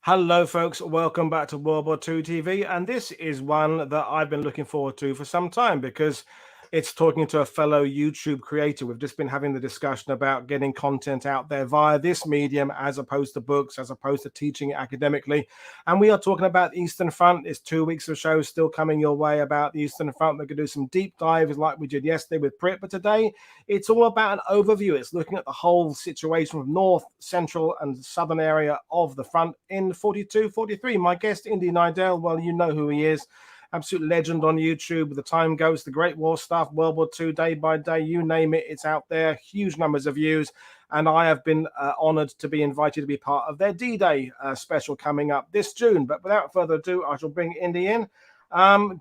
Hello, folks. Welcome back to World War II TV. And this is one that I've been looking forward to for some time because it's talking to a fellow YouTube creator. We've just been having the discussion about getting content out there via this medium as opposed to books, as opposed to teaching it academically. And we are talking about the Eastern Front. It's 2 weeks of shows still coming your way about the Eastern Front. We're going to do some deep dives like we did yesterday with Prit. But today, it's all about an overview. It's looking at the whole situation from north, central, and southern area of the front in 42, 43. My guest, Indy Neidell, well, you know who he is. Absolute legend on YouTube. The time goes, the Great War stuff, World War II, day by day, you name it, it's out there. Huge numbers of views. And I have been honored to be invited to be part of their D-Day special coming up this June. But without further ado, I shall bring Indy in.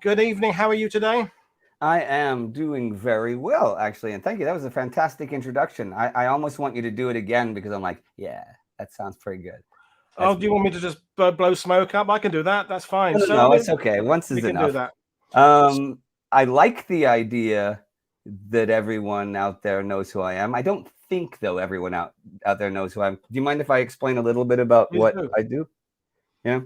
Good evening. How are you today? I am doing very well, actually. And thank you. That was a fantastic introduction. I almost want you to do it again because I'm like, yeah, that sounds pretty good. Oh, do you want me to just blow smoke up? I can do that. That's fine. No, it's okay. Once is enough. We can do that. I like the idea that everyone out there knows who I am. I don't think, though, everyone out there knows who I am. Do you mind if I explain a little bit about what I do? Yeah.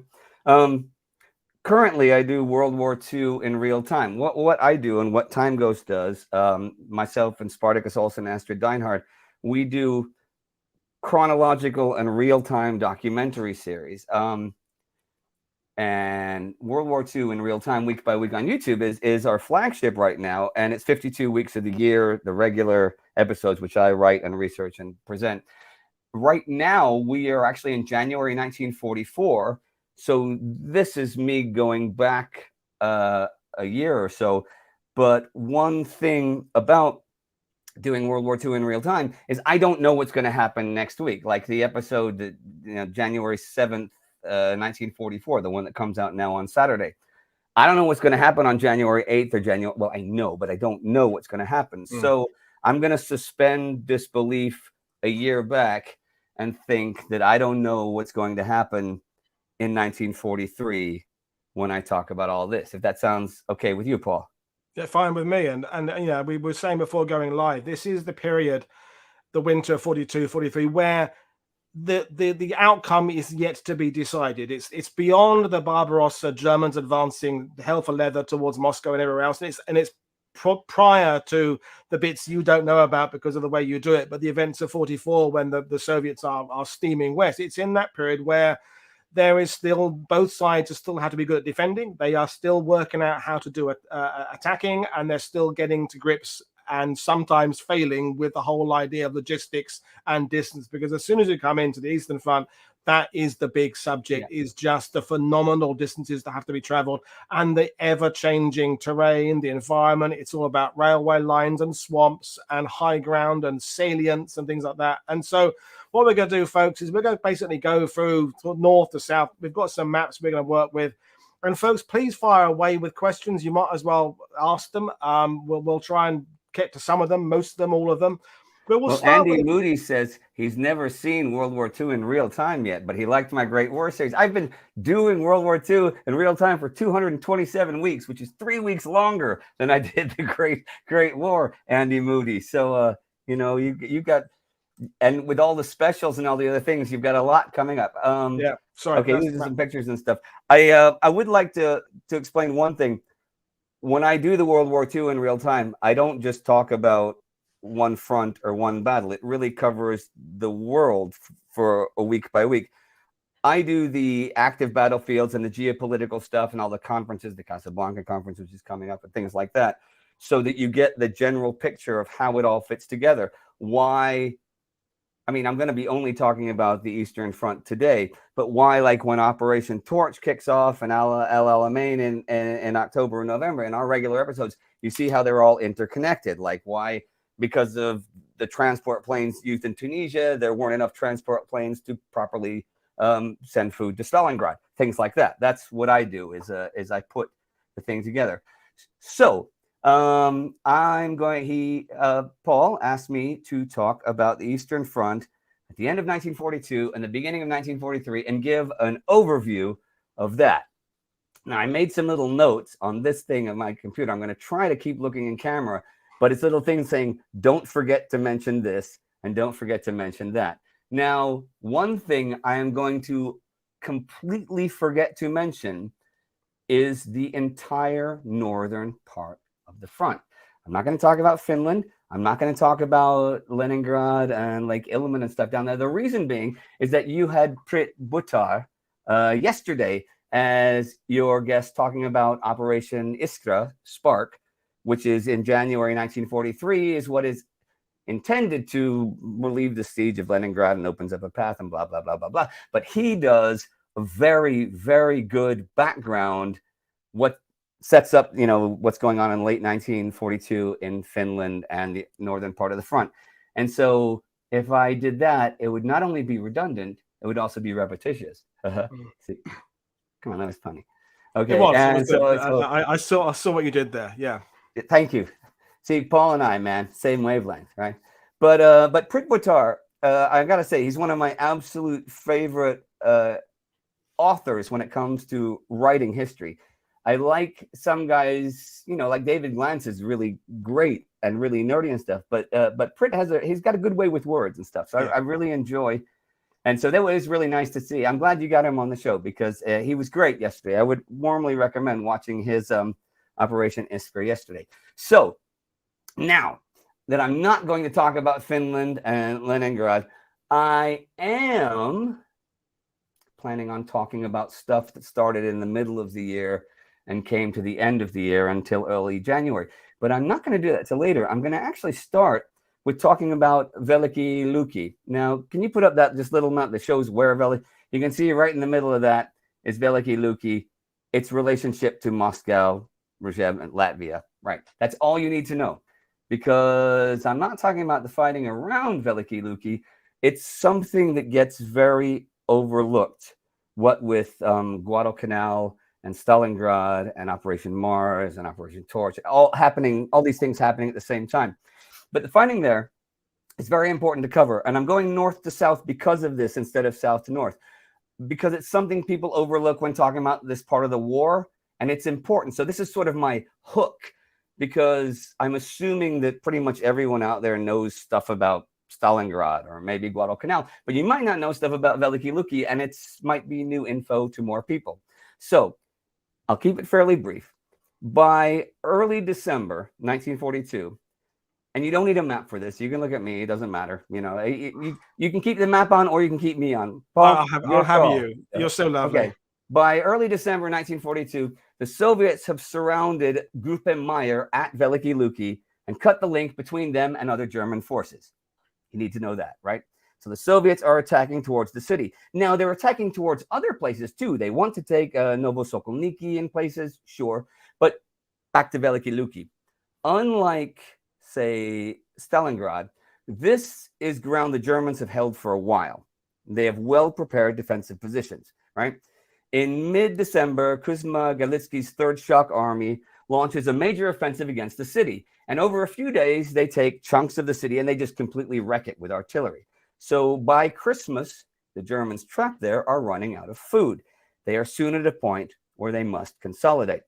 Currently, I do World War II in real time. What I do and what Time Ghost does, myself and Spartacus Olsen and Astrid Deinhardt, we do chronological and real-time documentary series. And World War II in real time, week by week on YouTube is our flagship right now. And it's 52 weeks of the year, the regular episodes, which I write and research and present. Right now, we are actually in January 1944. So this is me going back a year or so. But one thing about doing World War II in real time is I don't know what's going to happen next week. Like the episode, January 7th, 1944, the one that comes out now on Saturday. I don't know what's going to happen on January 8th or January. Well, I know, but I don't know what's going to happen. So I'm going to suspend disbelief a year back and think that I don't know what's going to happen in 1943 when I talk about all this. If that sounds okay with you, Paul. Yeah, fine with me. And we were saying before going live, this is the period, the winter 42, 43, where the outcome is yet to be decided. It's beyond the Barbarossa, Germans advancing hell for leather towards Moscow and everywhere else. And it's prior to the bits you don't know about because of the way you do it. But the events of 44, when the Soviets are steaming west, it's in that period where there is still, both sides are still have to be good at defending. They are still working out how to do attacking, and they're still getting to grips and sometimes failing with the whole idea of logistics and distance. Because as soon as you come into the Eastern Front, that is the big subject, is just the phenomenal distances that have to be traveled and the ever-changing terrain, the environment. It's all about railway lines and swamps and high ground and salients and things like that. And so what we're going to do, folks, is we're going to basically go through north to south. We've got some maps we're going to work with. And folks, please fire away with questions. You might as well ask them. We'll try and get to some of them, most of them, all of them. But well, Andy Moody says he's never seen World War II in real time yet, but he liked my Great War series. I've been doing World War II in real time for 227 weeks, which is 3 weeks longer than I did the Great War, Andy Moody. So, you got, and with all the specials and all the other things, you've got a lot coming up. Yeah, sorry. Okay, these are some pictures and stuff. I would like to explain one thing. When I do the World War II in real time, I don't just talk about one front or one battle. It really covers the world for a week by week. I do the active battlefields and the geopolitical stuff and all the conferences, the Casablanca conference, which is coming up, and things like that, so that you get the general picture of how it all fits together. Why? I mean, I'm going to be only talking about the Eastern Front today, but why, like when Operation Torch kicks off and El Alamein in October and November, in our regular episodes, you see how they're all interconnected. Like why? Because of the transport planes used in Tunisia, there weren't enough transport planes to properly send food to Stalingrad, things like that. That's what I do, is I put the thing together. So Paul asked me to talk about the Eastern Front at the end of 1942 and the beginning of 1943 and give an overview of that. Now, I made some little notes on this thing on my computer. I'm going to try to keep looking in camera, but it's little things saying, don't forget to mention this and don't forget to mention that. Now, one thing I am going to completely forget to mention is the entire northern part of the front. I'm not going to talk about Finland. I'm not going to talk about Leningrad and like Ilmen and stuff down there. The reason being is that you had Prit Buttar yesterday as your guest talking about Operation Iskra, Spark, which is in January 1943, is what is intended to relieve the siege of Leningrad and opens up a path and blah, blah, blah, blah, blah. But he does a very, very good background, what sets up, what's going on in late 1942 in Finland and the northern part of the front. And so if I did that, it would not only be redundant, it would also be repetitious. See, come on, that was funny. Okay. It was. And It was I saw what you did there. Yeah. Thank you. See, Paul and I, man, same wavelength, right? But Prit Buttar, I gotta say, he's one of my absolute favorite authors when it comes to writing history. I like some guys, like David Glantz is really great and really nerdy and stuff. But Prit he's got a good way with words and stuff. So yeah. I really enjoy. And so that was really nice to see. I'm glad you got him on the show because he was great yesterday. I would warmly recommend watching his Operation Iskra yesterday. So now that I'm not going to talk about Finland and Leningrad, I am planning on talking about stuff that started in the middle of the year and came to the end of the year until early January. But I'm not going to do that till later. I'm going to actually start with talking about Veliki Luki. Now, can you put up that just little map that shows where Veliki? You can see right in the middle of that is Veliki Luki. Its relationship to Moscow, Rzhev, and Latvia. Right. That's all you need to know. Because I'm not talking about the fighting around Veliki Luki. It's something that gets very overlooked. What with Guadalcanal and Stalingrad and Operation Mars and Operation Torch, all these things happening at the same time. But the fighting there is very important to cover. And I'm going north to south because of this instead of south to north, because it's something people overlook when talking about this part of the war. And it's important. So this is sort of my hook, because I'm assuming that pretty much everyone out there knows stuff about Stalingrad or maybe Guadalcanal, but you might not know stuff about Veliki Luki, and it might be new info to more people. So I'll keep it fairly brief. By early December 1942, and you don't need a map for this. You can look at me. It doesn't matter. You can keep the map on, or you can keep me on. Paul, I'll have you. You're so lovely. Okay. By early December 1942, the Soviets have surrounded Gruppe Meyer at Veliki Luki and cut the link between them and other German forces. You need to know that, right? So the Soviets are attacking towards the city. Now, they're attacking towards other places, too. They want to take Novosokolniki in places, sure. But back to Veliki Luki. Unlike, say, Stalingrad, this is ground the Germans have held for a while. They have well-prepared defensive positions, right? In mid-December, Kuzma Galitsky's Third Shock Army launches a major offensive against the city. And over a few days, they take chunks of the city and they just completely wreck it with artillery. So by Christmas, the Germans trapped there are running out of food. They are soon at a point where they must consolidate.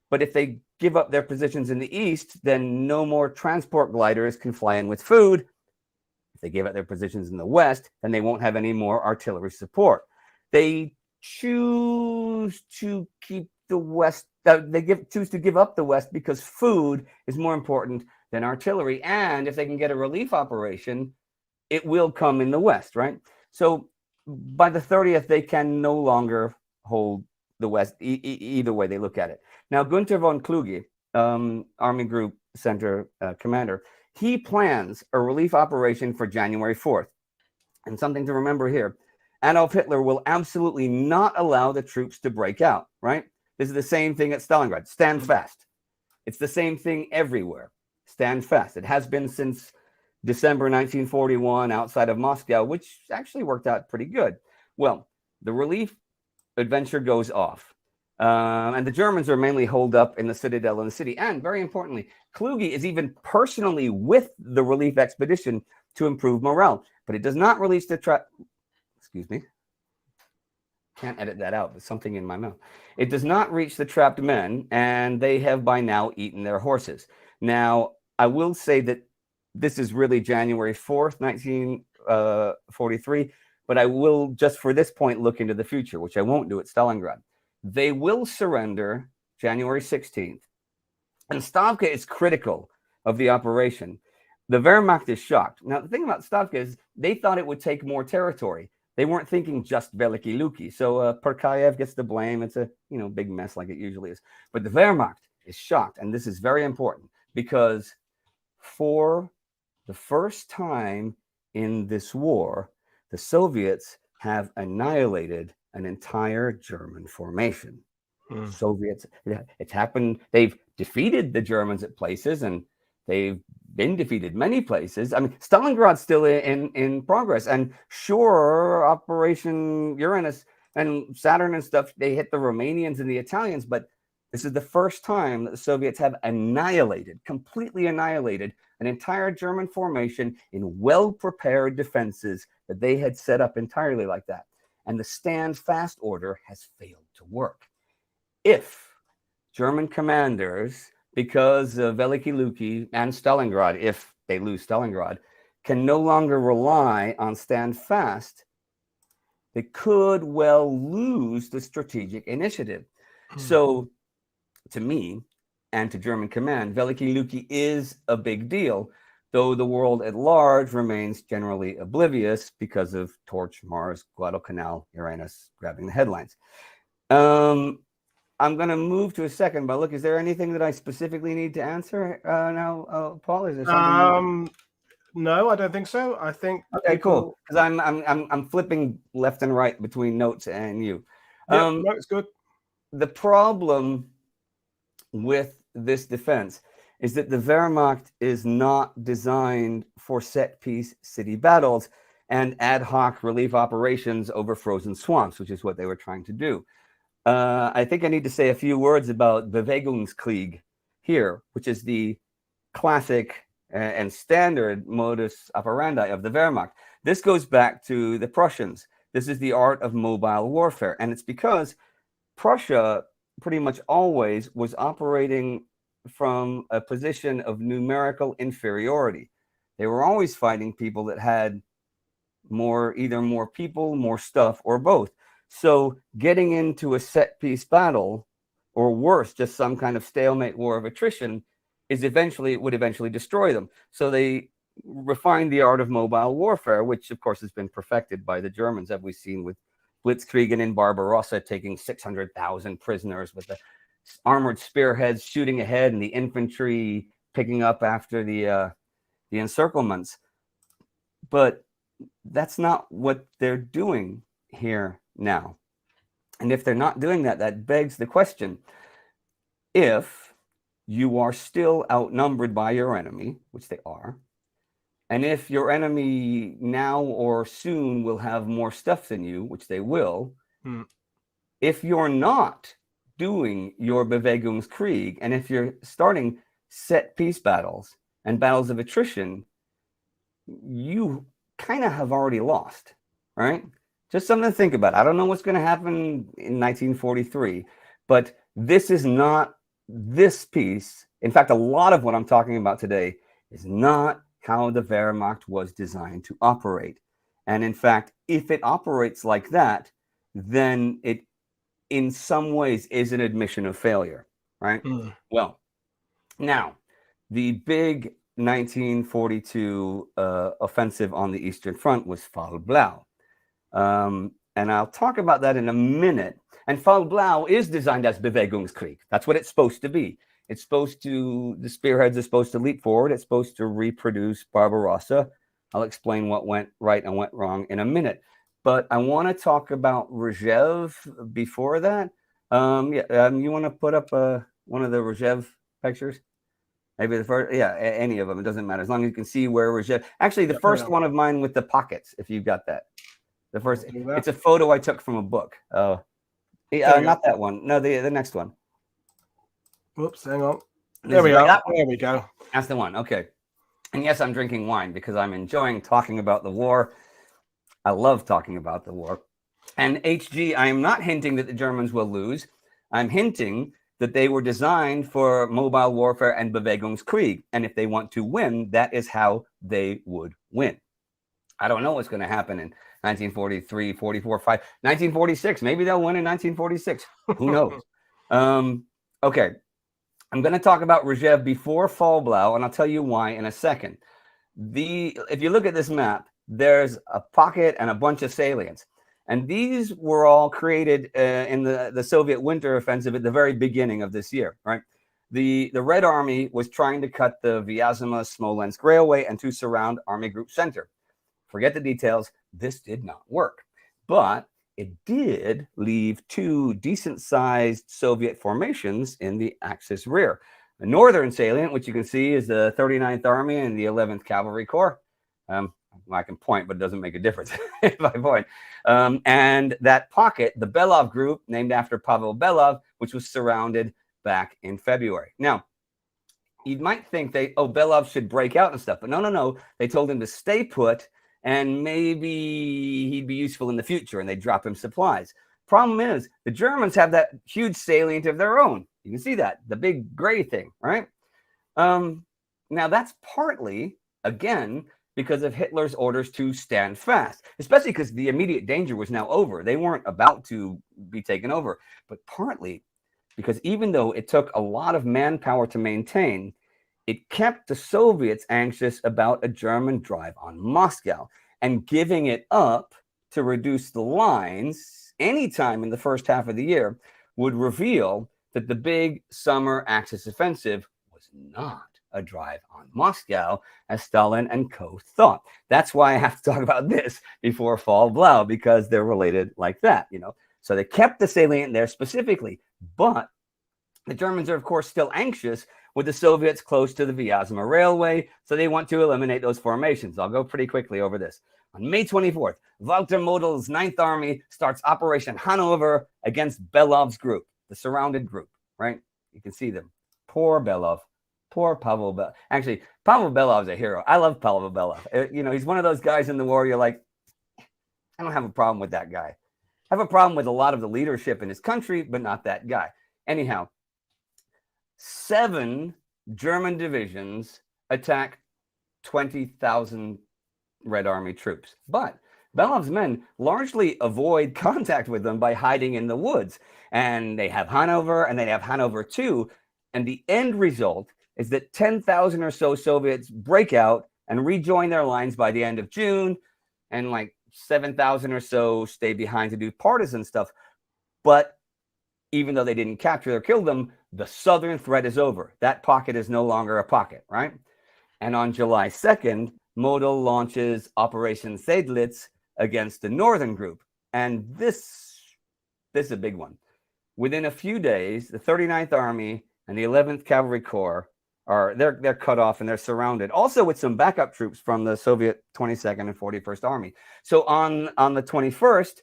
But if they give up their positions in the east, then no more transport gliders can fly in with food. If they give up their positions in the west, then they won't have any more artillery support. They choose to keep the west. Choose to give up the west because food is more important than artillery. And if they can get a relief operation, it will come in the west, right? So by the 30th, they can no longer hold the west, either way they look at it. Now, Gunther von Kluge, Army Group Center commander, he plans a relief operation for January 4th. And something to remember here, Adolf Hitler will absolutely not allow the troops to break out, right? This is the same thing at Stalingrad. Stand fast. It's the same thing everywhere. Stand fast. It has been since December 1941 outside of Moscow, which actually worked out pretty good. Well, the relief adventure goes off. And the Germans are mainly holed up in the citadel in the city. And very importantly, Kluge is even personally with the relief expedition to improve morale. But it does not release the trap. Excuse me. Can't edit that out. There's something in my mouth. It does not reach the trapped men, and they have by now eaten their horses. Now, I will say that this is really January 4th, 1943. but I will just for this point look into the future, which I won't do at Stalingrad. They will surrender January 16th. And Stavka is critical of the operation. The Wehrmacht is shocked. Now, the thing about Stavka is they thought it would take more territory. They weren't thinking just Veliki Luki. So Perkayev gets the blame. It's a big mess like it usually is. But the Wehrmacht is shocked. And this is very important because for the first time in this war, the Soviets have annihilated an entire German formation. Soviets, it's happened. They've defeated the Germans at places, and they've been defeated many places. I mean, Stalingrad's still in progress, and sure, Operation Uranus and Saturn and stuff, they hit the Romanians and the Italians, but this is the first time that the Soviets have completely annihilated an entire German formation in well-prepared defenses that they had set up entirely like that. And the stand fast order has failed to work. If German commanders, because of Veliki Luki and Stalingrad, if they lose Stalingrad, can no longer rely on stand fast, they could well lose the strategic initiative. So to me and to German command, Veliki Luki is a big deal, though the world at large remains generally oblivious because of Torch, Mars, Guadalcanal, Uranus grabbing the headlines. I'm going to move to a second, but look, is there anything that I specifically need to answer now, Paul? Is there something? No, I don't think so. I think okay, cool. Because I'm flipping left and right between notes and you. No, it's good. The problem with this defense is that the Wehrmacht is not designed for set-piece city battles and ad hoc relief operations over frozen swamps, which is what they were trying to do. I think I need to say a few words about Bewegungskrieg here, which is the classic and standard modus operandi of the Wehrmacht. This goes back to the Prussians. This is the art of mobile warfare. And it's because Prussia pretty much always was operating from a position of numerical inferiority. They were always fighting people that had either more people, more stuff, or both. So getting into a set-piece battle, or worse, just some kind of stalemate war of attrition, would eventually destroy them. So they refined the art of mobile warfare, which of course has been perfected by the Germans, as we've seen with Blitzkrieg and in Barbarossa, taking 600,000 prisoners with the armored spearheads shooting ahead and the infantry picking up after the encirclements. But that's not what they're doing here now. And if they're not doing that, that begs the question, if you are still outnumbered by your enemy, which they are, and if your enemy now or soon will have more stuff than you, which they will, if you're not doing your Bewegungskrieg, and if you're starting set piece battles and battles of attrition, you kind of have already lost, right? Just something to think about. I don't know what's going to happen in 1943, but this is not this piece. In fact, a lot of what I'm talking about today is not how the Wehrmacht was designed to operate. And in fact, if it operates like that, then it in some ways is an admission of failure, right? Well, now, the big 1942 offensive on the Eastern Front was Fall Blau. And I'll talk about that in a minute. And Fall Blau is designed as Bewegungskrieg. That's what it's supposed to be. It's supposed to, the spearheads are supposed to leap forward. It's supposed to reproduce Barbarossa. I'll explain what went right and went wrong in a minute. But I want to talk about Rzhev before that. You want to put up one of the Rzhev pictures? Maybe the first, any of them. It doesn't matter. As long as you can see where Rzhev. Actually, the first one of mine with the pockets, if you've got that. The first, it's a photo I took from a book. Not that one. No, the next one. Whoops, hang on. There we are. There we go. That's the one. Okay. And yes, I'm drinking wine because I'm enjoying talking about the war. I love talking about the war. And HG, I am not hinting that the Germans will lose. I'm hinting that they were designed for mobile warfare and Bewegungskrieg. And if they want to win, that is how they would win. I don't know what's going to happen in 1943, 44, 5, 1946. Maybe they'll win in 1946. Who knows? Okay. I'm going to talk about Rzhev before Fall Blau, and I'll tell you why in a second. If you look at this map, there's a pocket and a bunch of salients. And these were all created in the Soviet winter offensive at the very beginning of this year, right? The Red Army was trying to cut the Vyazma-Smolensk Railway and to surround Army Group Center. Forget the details. This did not work. But it did leave two decent-sized Soviet formations in the Axis rear. The northern salient, which you can see, is the 39th Army and the 11th Cavalry Corps. I can point, but it doesn't make a difference if I point. And that pocket, the Belov group, named after Pavel Belov, which was surrounded back in February. Now, you might think Belov should break out and stuff, but no. They told him to stay put, and maybe he'd be useful in the future, and they'd drop him supplies. Problem is, the Germans have that huge salient of their own. You can see that, the big gray thing, right? Now, that's partly, again, because of Hitler's orders to stand fast, especially because the immediate danger was now over. They weren't about to be taken over, but partly because even though it took a lot of manpower to maintain, it kept the Soviets anxious about a German drive on Moscow, and giving it up to reduce the lines anytime in the first half of the year would reveal that the big summer Axis offensive was not a drive on Moscow, as Stalin and co. thought. That's why I have to talk about this before Fall Blau, because they're related like that, you know. So they kept the salient there specifically, but the Germans are, of course, still anxious with the Soviets close to the Vyazma Railway, so they want to eliminate those formations. I'll go pretty quickly over this. On May 24th, Walter Model's 9th Army starts Operation Hanover against Belov's group, the surrounded group, right? You can see them. Poor Belov. Poor Pavel Belov. Actually, Pavel Belov is a hero. I love Pavel Belov. You know, he's one of those guys in the war, you're like, I don't have a problem with that guy. I have a problem with a lot of the leadership in his country, but not that guy. Anyhow, 7 German divisions attack 20,000 Red Army troops. But Belov's men largely avoid contact with them by hiding in the woods. And they have Hanover, and they have Hanover II. And the end result is that 10,000 or so Soviets break out and rejoin their lines by the end of June. And like 7,000 or so stay behind to do partisan stuff. But even though they didn't capture or kill them, the southern threat is over. That pocket is no longer a pocket, right? And on July 2nd, Model launches Operation Seydlitz against the northern group. And this is a big one. Within a few days, the 39th Army and the 11th Cavalry Corps they're cut off and they're surrounded, also with some backup troops from the Soviet 22nd and 41st Army. So on the 21st,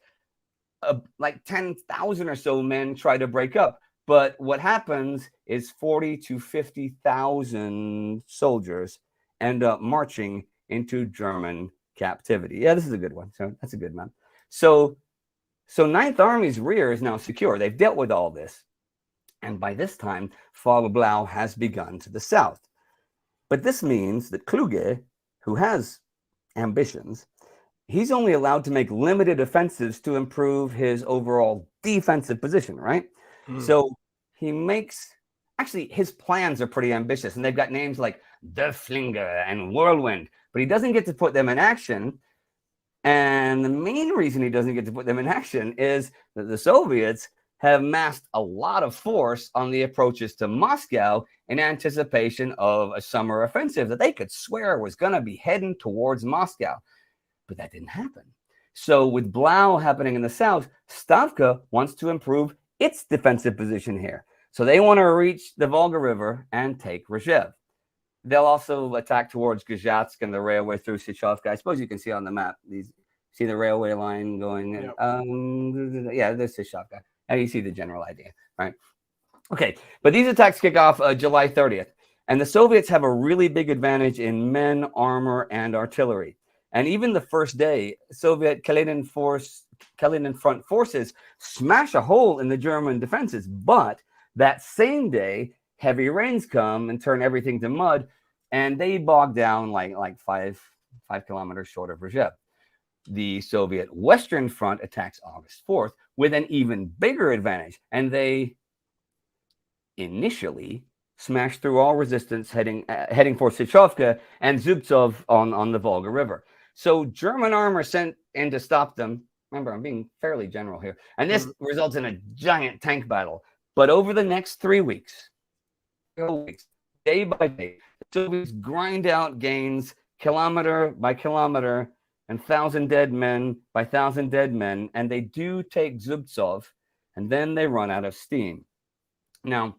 like 10,000 or so men try to break up. But what happens is 40 to 50,000 soldiers end up marching into German captivity. Yeah, this is a good one. So that's a good one. So 9th Army's rear is now secure. They've dealt with all this. And by this time, Fall Blau has begun to the south. But this means that Kluge, who has ambitions, he's only allowed to make limited offensives to improve his overall defensive position, right? So he actually, his plans are pretty ambitious, and they've got names like Der Flinger and Whirlwind, but he doesn't get to put them in action. And the main reason he doesn't get to put them in action is that the Soviets have massed a lot of force on the approaches to Moscow in anticipation of a summer offensive that they could swear was going to be heading towards Moscow. But that didn't happen. So with Blau happening in the south, Stavka wants to improve its defensive position here. So they want to reach the Volga River and take Rzhev. They'll also attack towards Gzhatsk and the railway through Sychovka. I suppose you can see on the map, see the railway line going. Yep. Yeah, there's Sychovka. And you see the general idea, right? Okay, but these attacks kick off July 30th. And the Soviets have a really big advantage in men, armor, and artillery. And even the first day, Soviet Kalinin Front forces smash a hole in the German defenses. But that same day, heavy rains come and turn everything to mud, and they bog down like 5 kilometers short of Rzhev. The Soviet Western Front attacks August 4th with an even bigger advantage, and they initially smashed through all resistance heading for Sychovka and Zubtsov on the Volga River. So German armor sent in to stop them. Remember, I'm being fairly general here. And this results in a giant tank battle. But over the next 3 weeks, day by day, the Soviets grind out gains kilometer by kilometer and 1,000 dead men by 1,000 dead men. And they do take Zubtsov, and then they run out of steam. Now,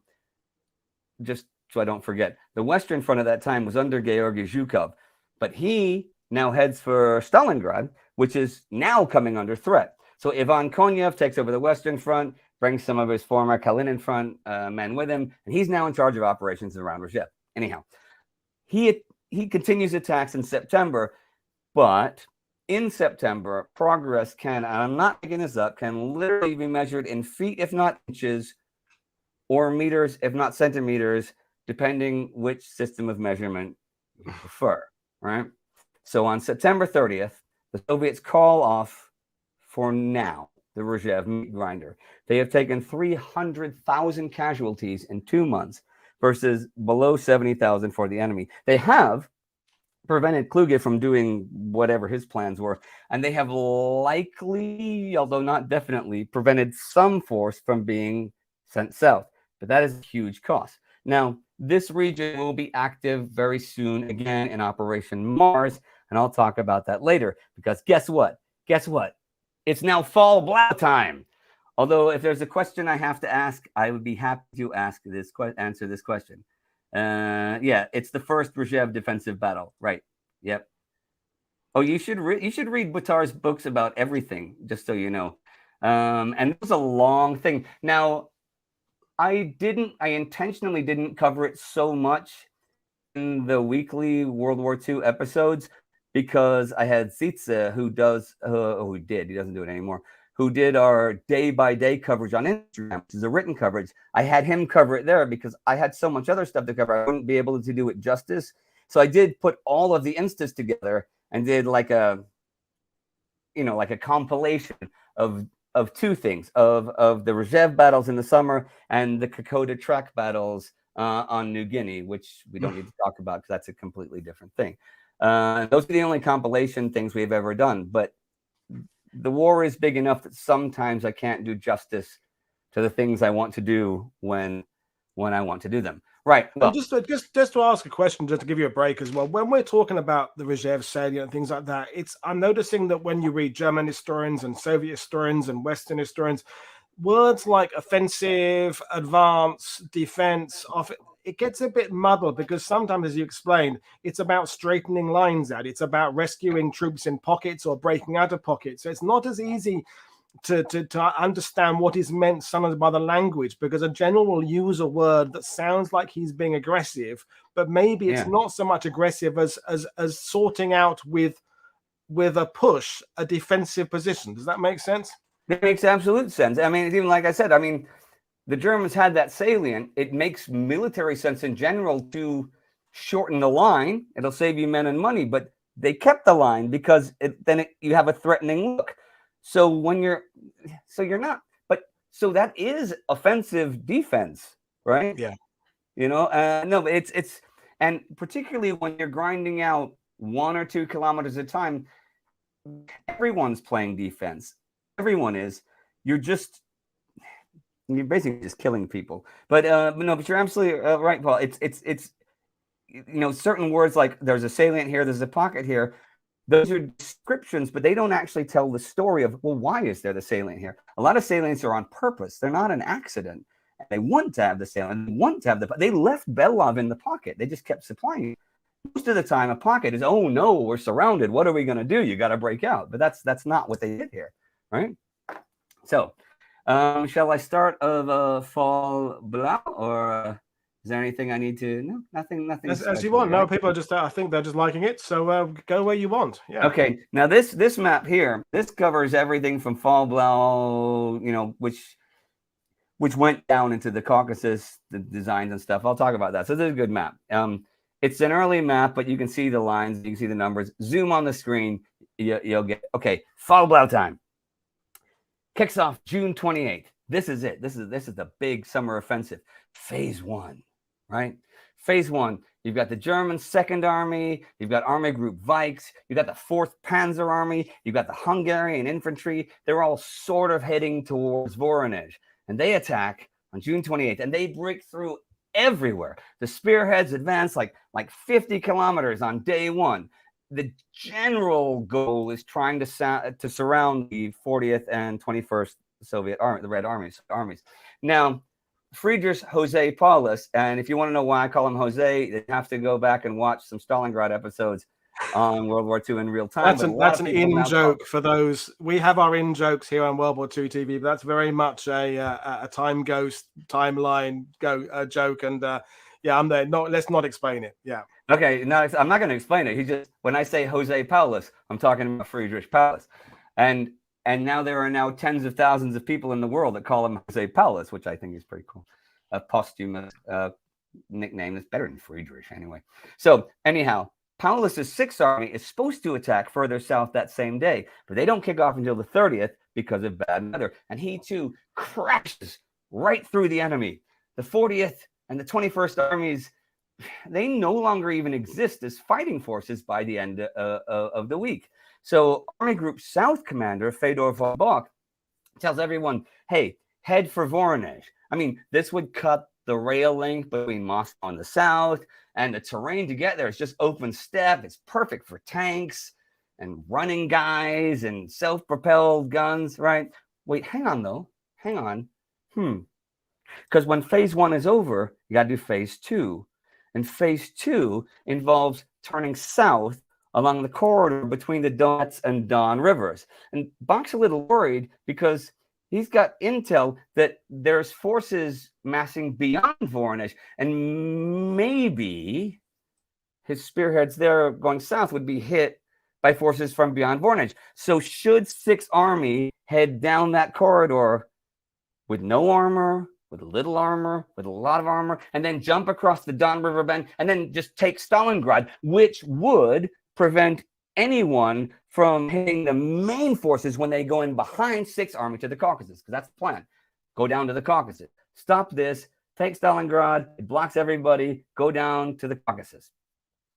just so I don't forget, the Western Front at that time was under Georgy Zhukov, but he now heads for Stalingrad, which is now coming under threat. So Ivan Konyev takes over the Western Front, brings some of his former Kalinin Front men with him, and he's now in charge of operations around Rzhev. Anyhow, he continues attacks in September, but in September, progress can, and I'm not making this up, can literally be measured in feet, if not inches, or meters, if not centimeters, depending which system of measurement you prefer, right? So on September 30th, the Soviets call off, for now, the Rzhev meat grinder. They have taken 300,000 casualties in 2 months versus below 70,000 for the enemy. They have prevented Kluge from doing whatever his plans were, and they have likely, although not definitely, prevented some force from being sent south. But that is a huge cost. Now, this region will be active very soon again in Operation Mars, and I'll talk about that later, because guess what? Guess what? It's now fall blau time. Although if there's a question I have to ask, I would be happy to answer this question. Yeah, it's the first Rzhev defensive battle, right? Yep. Oh, you should read Buttar's books about everything, just so you know. And it was a long thing. Now, I intentionally didn't cover it so much in the weekly World War II episodes because I had Zitze, he doesn't do it anymore, who did our day-by-day coverage on Instagram, which is a written coverage. I had him cover it there because I had so much other stuff to cover. I wouldn't be able to do it justice. So I did put all of the instas together and did like a compilation of two things, of the Rzhev battles in the summer and the Kokoda track battles on New Guinea, which we don't need to talk about because that's a completely different thing. Those are the only compilation things we've ever done. But the war is big enough that sometimes I can't do justice to the things I want to do when I want to do them. Right. Well, just to ask a question, just to give you a break as well. When we're talking about the Rzhev Salient and things like that, I'm noticing that when you read German historians and Soviet historians and Western historians, words like offensive, advance, defense, it gets a bit muddled because sometimes, as you explained, it's about straightening lines out. It's about rescuing troops in pockets or breaking out of pockets. So it's not as easy to understand what is meant sometimes by the language, because a general will use a word that sounds like he's being aggressive, but maybe it's not so much aggressive as sorting out with a push a defensive position. Does that make sense? It makes absolute sense. I mean, even like I said, I mean, the Germans had that salient. It makes military sense in general to shorten the line. It'll save you men and money, but they kept the line because you have a threatening look. So that is offensive defense, right? Yeah. No, but it's and particularly when you're grinding out 1 or 2 kilometers at a time, everyone's playing defense. Everyone is. You're basically just killing people. But but you're absolutely right, Paul. It's certain words like there's a salient here, there's a pocket here. Those are descriptions, but they don't actually tell the story of, well, why is there the salient here? A lot of salients are on purpose. They're not an accident. They want to have the salient. They want to have they left Belov in the pocket. They just kept supplying it. Most of the time, a pocket is, oh no, we're surrounded. What are we going to do? You got to break out. But that's not what they did here, right? So, shall I start of fall blau, or is there anything I need to? No, nothing. As you want. Right? No, people are just. I think they're just liking it. So go where you want. Yeah. Okay. Now this map here, this covers everything from fall blau, which went down into the Caucasus, the designs and stuff. I'll talk about that. So this is a good map. It's an early map, but you can see the lines, you can see the numbers. Zoom on the screen. you'll get. Okay, Fallblau time. Kicks off June 28th. This is it. This is the big summer offensive. Phase 1, right? Phase 1. You've got the German Second Army. You've got Army Group Vikes. You've got the 4th Panzer Army. You've got the Hungarian infantry. They're all sort of heading towards Voronezh. And they attack on June 28th. And they break through everywhere. The spearheads advance like 50 kilometers on day 1. The general goal is trying to surround the 40th and 21st Soviet Army, the Red Armies. Now, Friedrich Jose Paulus, and if you want to know why I call him Jose, you have to go back and watch some Stalingrad episodes on World War II in real time. That's an in joke for those. We have our in jokes here on World War II TV, but that's very much a time ghost timeline joke. And yeah, I'm there. No, let's not explain it. Yeah. Okay, no, I'm not going to explain it. When I say Jose Paulus, I'm talking about Friedrich Paulus, and now there are tens of thousands of people in the world that call him Jose Paulus, which I think is pretty cool. A posthumous nickname that's better than Friedrich anyway. So anyhow, Paulus's 6th Army is supposed to attack further south that same day, but they don't kick off until the 30th because of bad weather, and he too crashes right through the enemy. The 40th and the 21st Armies, they no longer even exist as fighting forces by the end of the week. So Army Group South commander Fedor von Bock tells everyone, hey, head for Voronezh. I mean, this would cut the rail link between Moscow and the south, and the terrain to get there is just open steppe. It's perfect for tanks and running guys and self-propelled guns, right? Wait, hang on, though. Hang on. Because when phase 1 is over, you got to do phase 2. And phase 2 involves turning south along the corridor between the Donets and Don rivers. And Bock's a little worried because he's got intel that there's forces massing beyond Voronezh, and maybe his spearheads there going south would be hit by forces from beyond Voronezh. So should 6th Army head down that corridor with no armor, with a little armor, with a lot of armor, and then jump across the Don River bend, and then just take Stalingrad, which would prevent anyone from hitting the main forces when they go in behind 6th Army to the Caucasus, because that's the plan. Go down to the Caucasus. Stop this, take Stalingrad, it blocks everybody, go down to the Caucasus.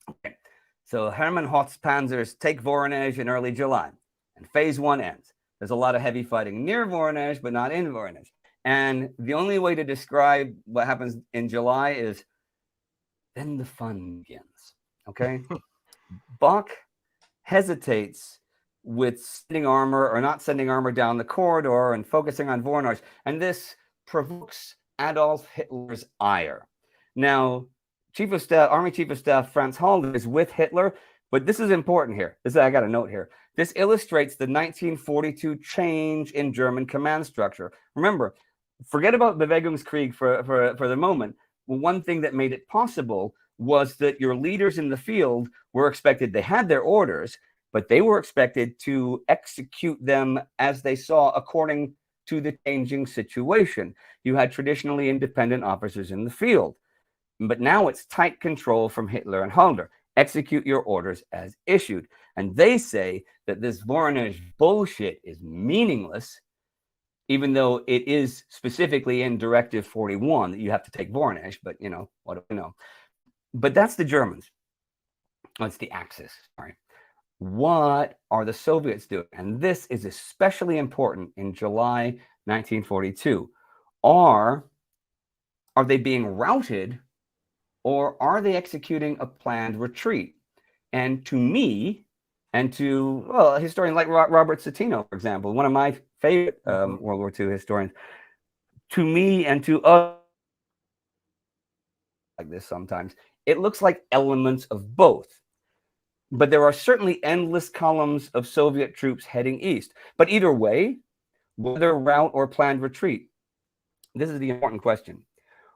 Okay. So Hermann Hoth's panzers take Voronezh in early July, and phase 1 ends. There's a lot of heavy fighting near Voronezh, but not in Voronezh. And the only way to describe what happens in July is then the fun begins. Okay? Bock hesitates with sending armor or not sending armor down the corridor and focusing on Voronezh. And this provokes Adolf Hitler's ire. Now, Army Chief of Staff Franz Halder is with Hitler, but this is important here. I got a note here. This illustrates the 1942 change in German command structure. Remember, forget about Bewegungskrieg for the moment. One thing that made it possible was that your leaders in the field were expected, they had their orders, but they were expected to execute them as they saw according to the changing situation. You had traditionally independent officers in the field, but now it's tight control from Hitler and Halder. Execute your orders as issued. And they say that this Voronezh bullshit is meaningless, even though it is specifically in Directive 41 that you have to take Voronezh, but what do we know? But that's the Germans. Oh, it's the Axis, sorry. What are the Soviets doing? And this is especially important in July 1942. Are they being routed, or are they executing a planned retreat? And to me, and to a historian like Robert Citino, for example, one of my favorite World War II historians, to me and to us, like this sometimes, it looks like elements of both. But there are certainly endless columns of Soviet troops heading east. But either way, whether route or planned retreat, this is the important question.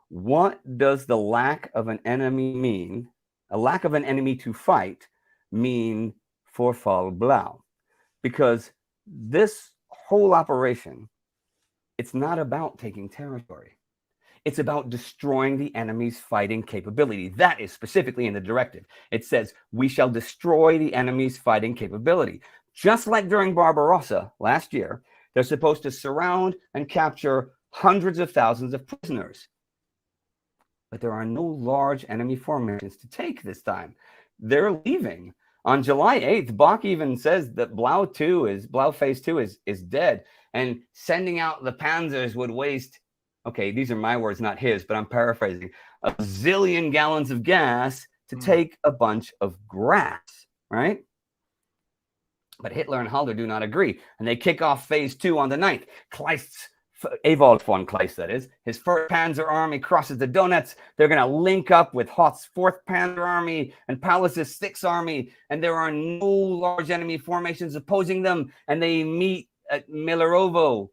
What does the lack of an enemy mean, a lack of an enemy to fight, mean for Fall Blau? Because this whole operation, it's not about taking territory. It's about destroying the enemy's fighting capability. That is specifically in the directive. It says, we shall destroy the enemy's fighting capability. Just like during Barbarossa last year, they're supposed to surround and capture hundreds of thousands of prisoners. But there are no large enemy formations to take this time. They're leaving. On July 8th, Bach even says that Blau phase 2 is dead, and sending out the panzers would waste, okay, these are my words, not his, but I'm paraphrasing, a zillion gallons of gas to take a bunch of grass, right? But Hitler and Halder do not agree, and they kick off phase 2 on the 9th. Ewald von Kleist, that is, his 1st Panzer Army crosses the Donets. They're going to link up with Hoth's 4th Panzer Army and Paulus's 6th Army, and there are no large enemy formations opposing them, and they meet at Milerovo,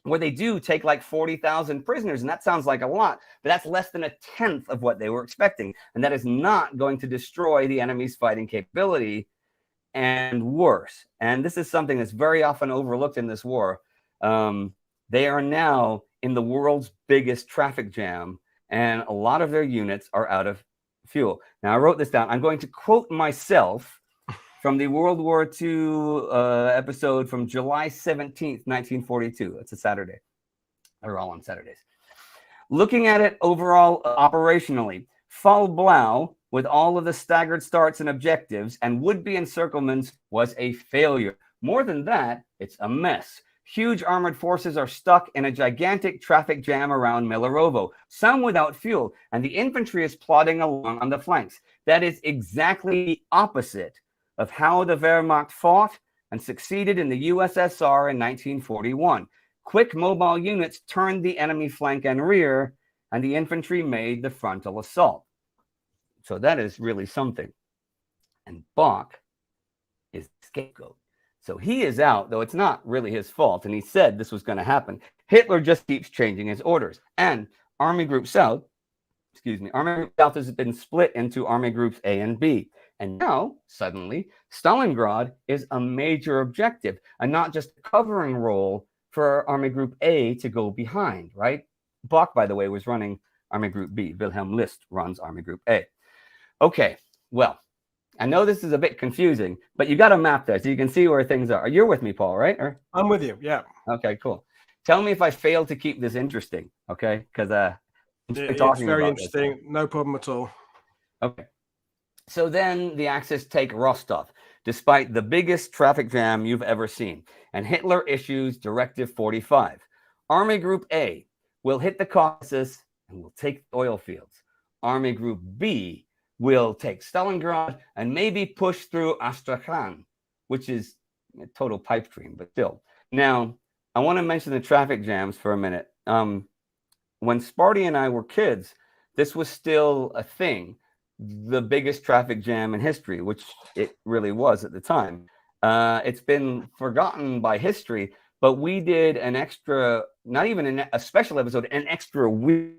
where they do take like 40,000 prisoners, and that sounds like a lot, but that's less than a tenth of what they were expecting, and that is not going to destroy the enemy's fighting capability, and worse. And this is something that's very often overlooked in this war. They are now in the world's biggest traffic jam, and a lot of their units are out of fuel. Now, I wrote this down. I'm going to quote myself from the World War II episode from July 17th, 1942. It's a Saturday. They're all on Saturdays. Looking at it overall operationally, Fall Blau, with all of the staggered starts and objectives and would-be encirclements, was a failure. More than that, it's a mess. Huge armored forces are stuck in a gigantic traffic jam around Milerovo, some without fuel, and the infantry is plodding along on the flanks. That is exactly the opposite of how the Wehrmacht fought and succeeded in the USSR in 1941. Quick mobile units turned the enemy flank and rear, and the infantry made the frontal assault. So that is really something. And Bach is the scapegoat. So he is out, though it's not really his fault, and he said this was going to happen. Hitler just keeps changing his orders. And Army Group South has been split into Army Groups A and B. And now, suddenly, Stalingrad is a major objective, and not just a covering role for Army Group A to go behind, right? Bach, by the way, was running Army Group B. Wilhelm List runs Army Group A. Okay, well, I know this is a bit confusing, but you got a map there so you can see where things are. You're with me, Paul, right? I'm with you, yeah. Okay, cool. Tell me if I fail to keep this interesting, okay? Because it's very interesting. No problem at all. Okay. So then the Axis take Rostov, despite the biggest traffic jam you've ever seen, and Hitler issues Directive 45. Army Group A will hit the Caucasus and will take the oil fields. Army Group B will take Stalingrad and maybe push through Astrakhan, which is a total pipe dream, but still. Now, I want to mention the traffic jams for a minute. When Sparty and I were kids, this was still a thing, the biggest traffic jam in history, which it really was at the time. It's been forgotten by history, but we did an extra, not even a special episode, an extra week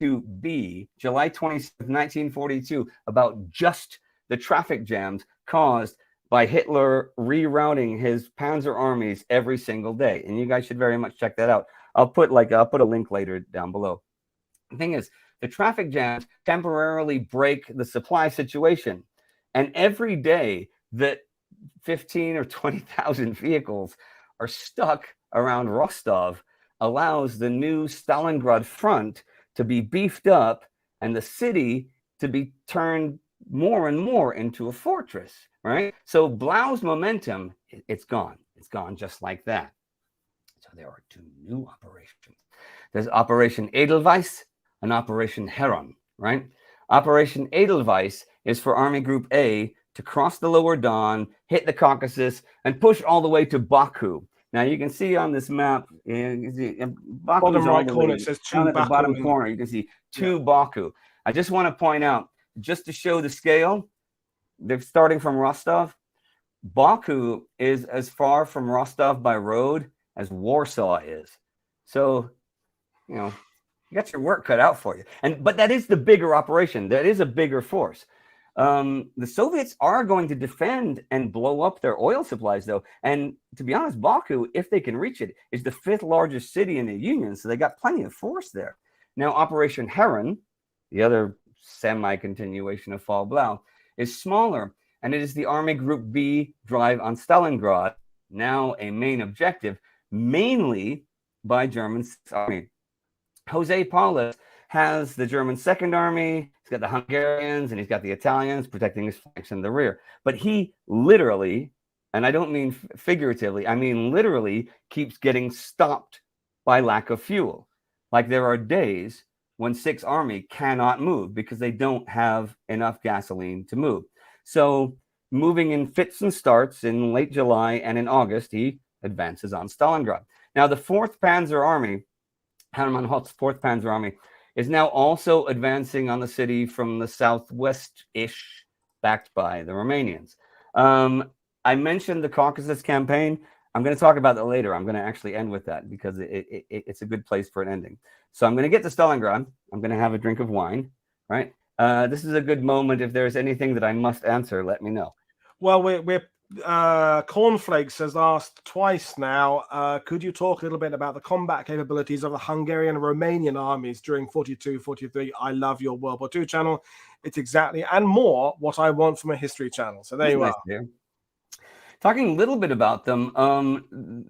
to be July 27th, 1942, about just the traffic jams caused by Hitler rerouting his panzer armies every single day. And you guys should very much check that out. I'll put a link later down below. The thing is, the traffic jams temporarily break the supply situation. And every day that 15 or 20,000 vehicles are stuck around Rostov allows the new Stalingrad front to be beefed up and the city to be turned more and more into a fortress, right? So Blau's momentum, it's gone. It's gone just like that. So there are two new operations. There's Operation Edelweiss and Operation Heron, right? Operation Edelweiss is for Army Group A to cross the lower Don, hit the Caucasus, and push all the way to Baku. Now you can see on this map, bottom right corner, it says down at the bottom corner, you can see Baku. I just want to point out, just to show the scale, they're starting from Rostov. Baku is as far from Rostov by road as Warsaw is. So, you know, you got your work cut out for you. But that is the bigger operation. That is a bigger force. The Soviets are going to defend and blow up their oil supplies, though. And to be honest, Baku, if they can reach it, is the 5th largest city in the Union. So they got plenty of force there. Now, Operation Heron, the other semi-continuation of Fall Blau, is smaller. and it is the Army Group B drive on Stalingrad, now a main objective, mainly by German Sixth Army. Jose Paulus has the German Second Army, he's got the Hungarians, and he's got the Italians protecting his flanks in the rear. But he literally, and I don't mean figuratively, I mean literally, keeps getting stopped by lack of fuel. Like there are days when Sixth Army cannot move because they don't have enough gasoline to move. So moving in fits and starts in late July and in August, he advances on Stalingrad. Now the 4th Panzer Army, Hermann Hoth's 4th Panzer Army, is now also advancing on the city from the southwest-ish, backed by the Romanians. I mentioned the Caucasus campaign. I'm going to talk about that later. I'm going to actually end with that because it's a good place for an ending. So I'm going to get to Stalingrad. I'm going to have a drink of wine, right? This is a good moment. If there's anything that I must answer, let me know. Well, we're Cornflakes has asked twice now, could you talk a little bit about the combat capabilities of the Hungarian and Romanian armies during 42-43? I love your World War II channel. It's exactly and more what I want from a history channel. So there you are. Talking a little bit about them,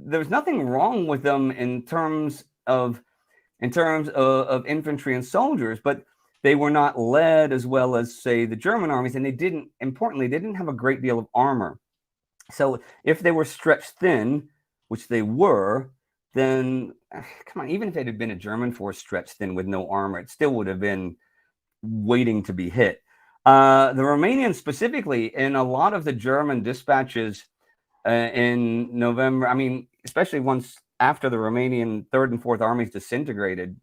there's nothing wrong with them in terms of infantry and soldiers, but they were not led as well as, say, the German armies, and they didn't have a great deal of armor. So if they were stretched thin, which they were, then come on, even if it had been a German force stretched thin with no armor, it still would have been waiting to be hit. The Romanians specifically, in a lot of the German dispatches in November, I mean, especially once after the Romanian 3rd and 4th armies disintegrated,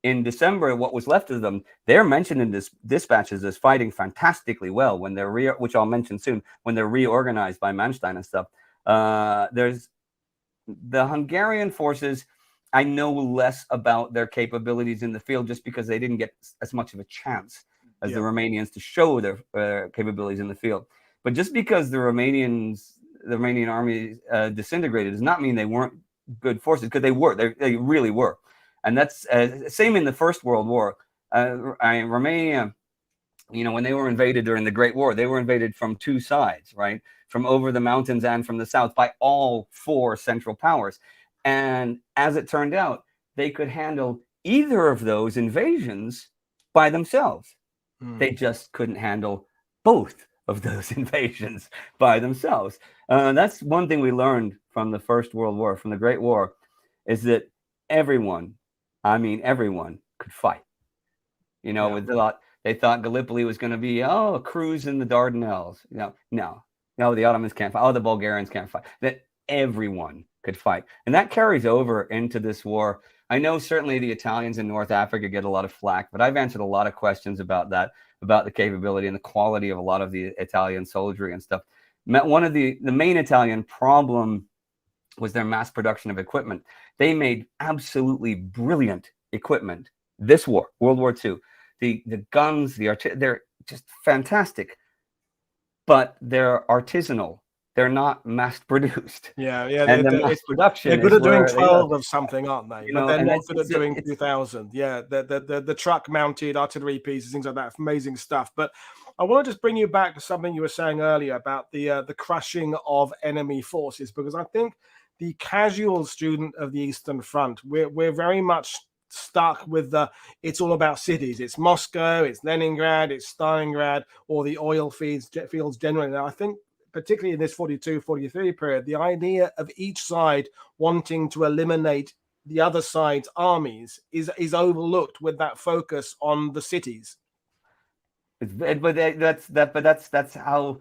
in December, what was left of them, they're mentioned in this dispatches as fighting fantastically well when they're which I'll mention soon, when they're reorganized by Manstein and stuff. There's the Hungarian forces. I know less about their capabilities in the field just because they didn't get as much of a chance as the Romanians to show their capabilities in the field. But just because the Romanian army disintegrated does not mean they weren't good forces, because they were. They really were. And that's same in the First World War. Romania, when they were invaded during the Great War, they were invaded from two sides, right? From over the mountains and from the south by all 4 Central Powers. And as it turned out, they could handle either of those invasions by themselves. They just couldn't handle both of those invasions by themselves. That's one thing we learned from the First World War, from the Great War, is that everyone could fight. They thought Gallipoli was going to be a cruise in the Dardanelles. No, the Ottomans can't fight. The Bulgarians can't fight. That everyone could fight, and that carries over into this war. I know certainly the Italians in North Africa get a lot of flack, but I've answered a lot of questions about that, about the capability and the quality of a lot of the Italian soldiery and stuff. One of the main Italian problem was their mass production of equipment. They made absolutely brilliant equipment this war, World War II. The guns, they're just fantastic, but they're artisanal. They're not mass produced. And the mass production. They're good at doing 12 of something, aren't they? But they're not good at doing 2,000. Yeah, the truck-mounted artillery pieces, things like that, amazing stuff. But I want to just bring you back to something you were saying earlier about the crushing of enemy forces, because I think the casual student of the Eastern Front, we're very much stuck with it's all about cities. It's Moscow, it's Leningrad, it's Stalingrad, or the oil fields generally. Now, I think particularly in this 42-43 period, the idea of each side wanting to eliminate the other side's armies is overlooked with that focus on the cities. But that's how,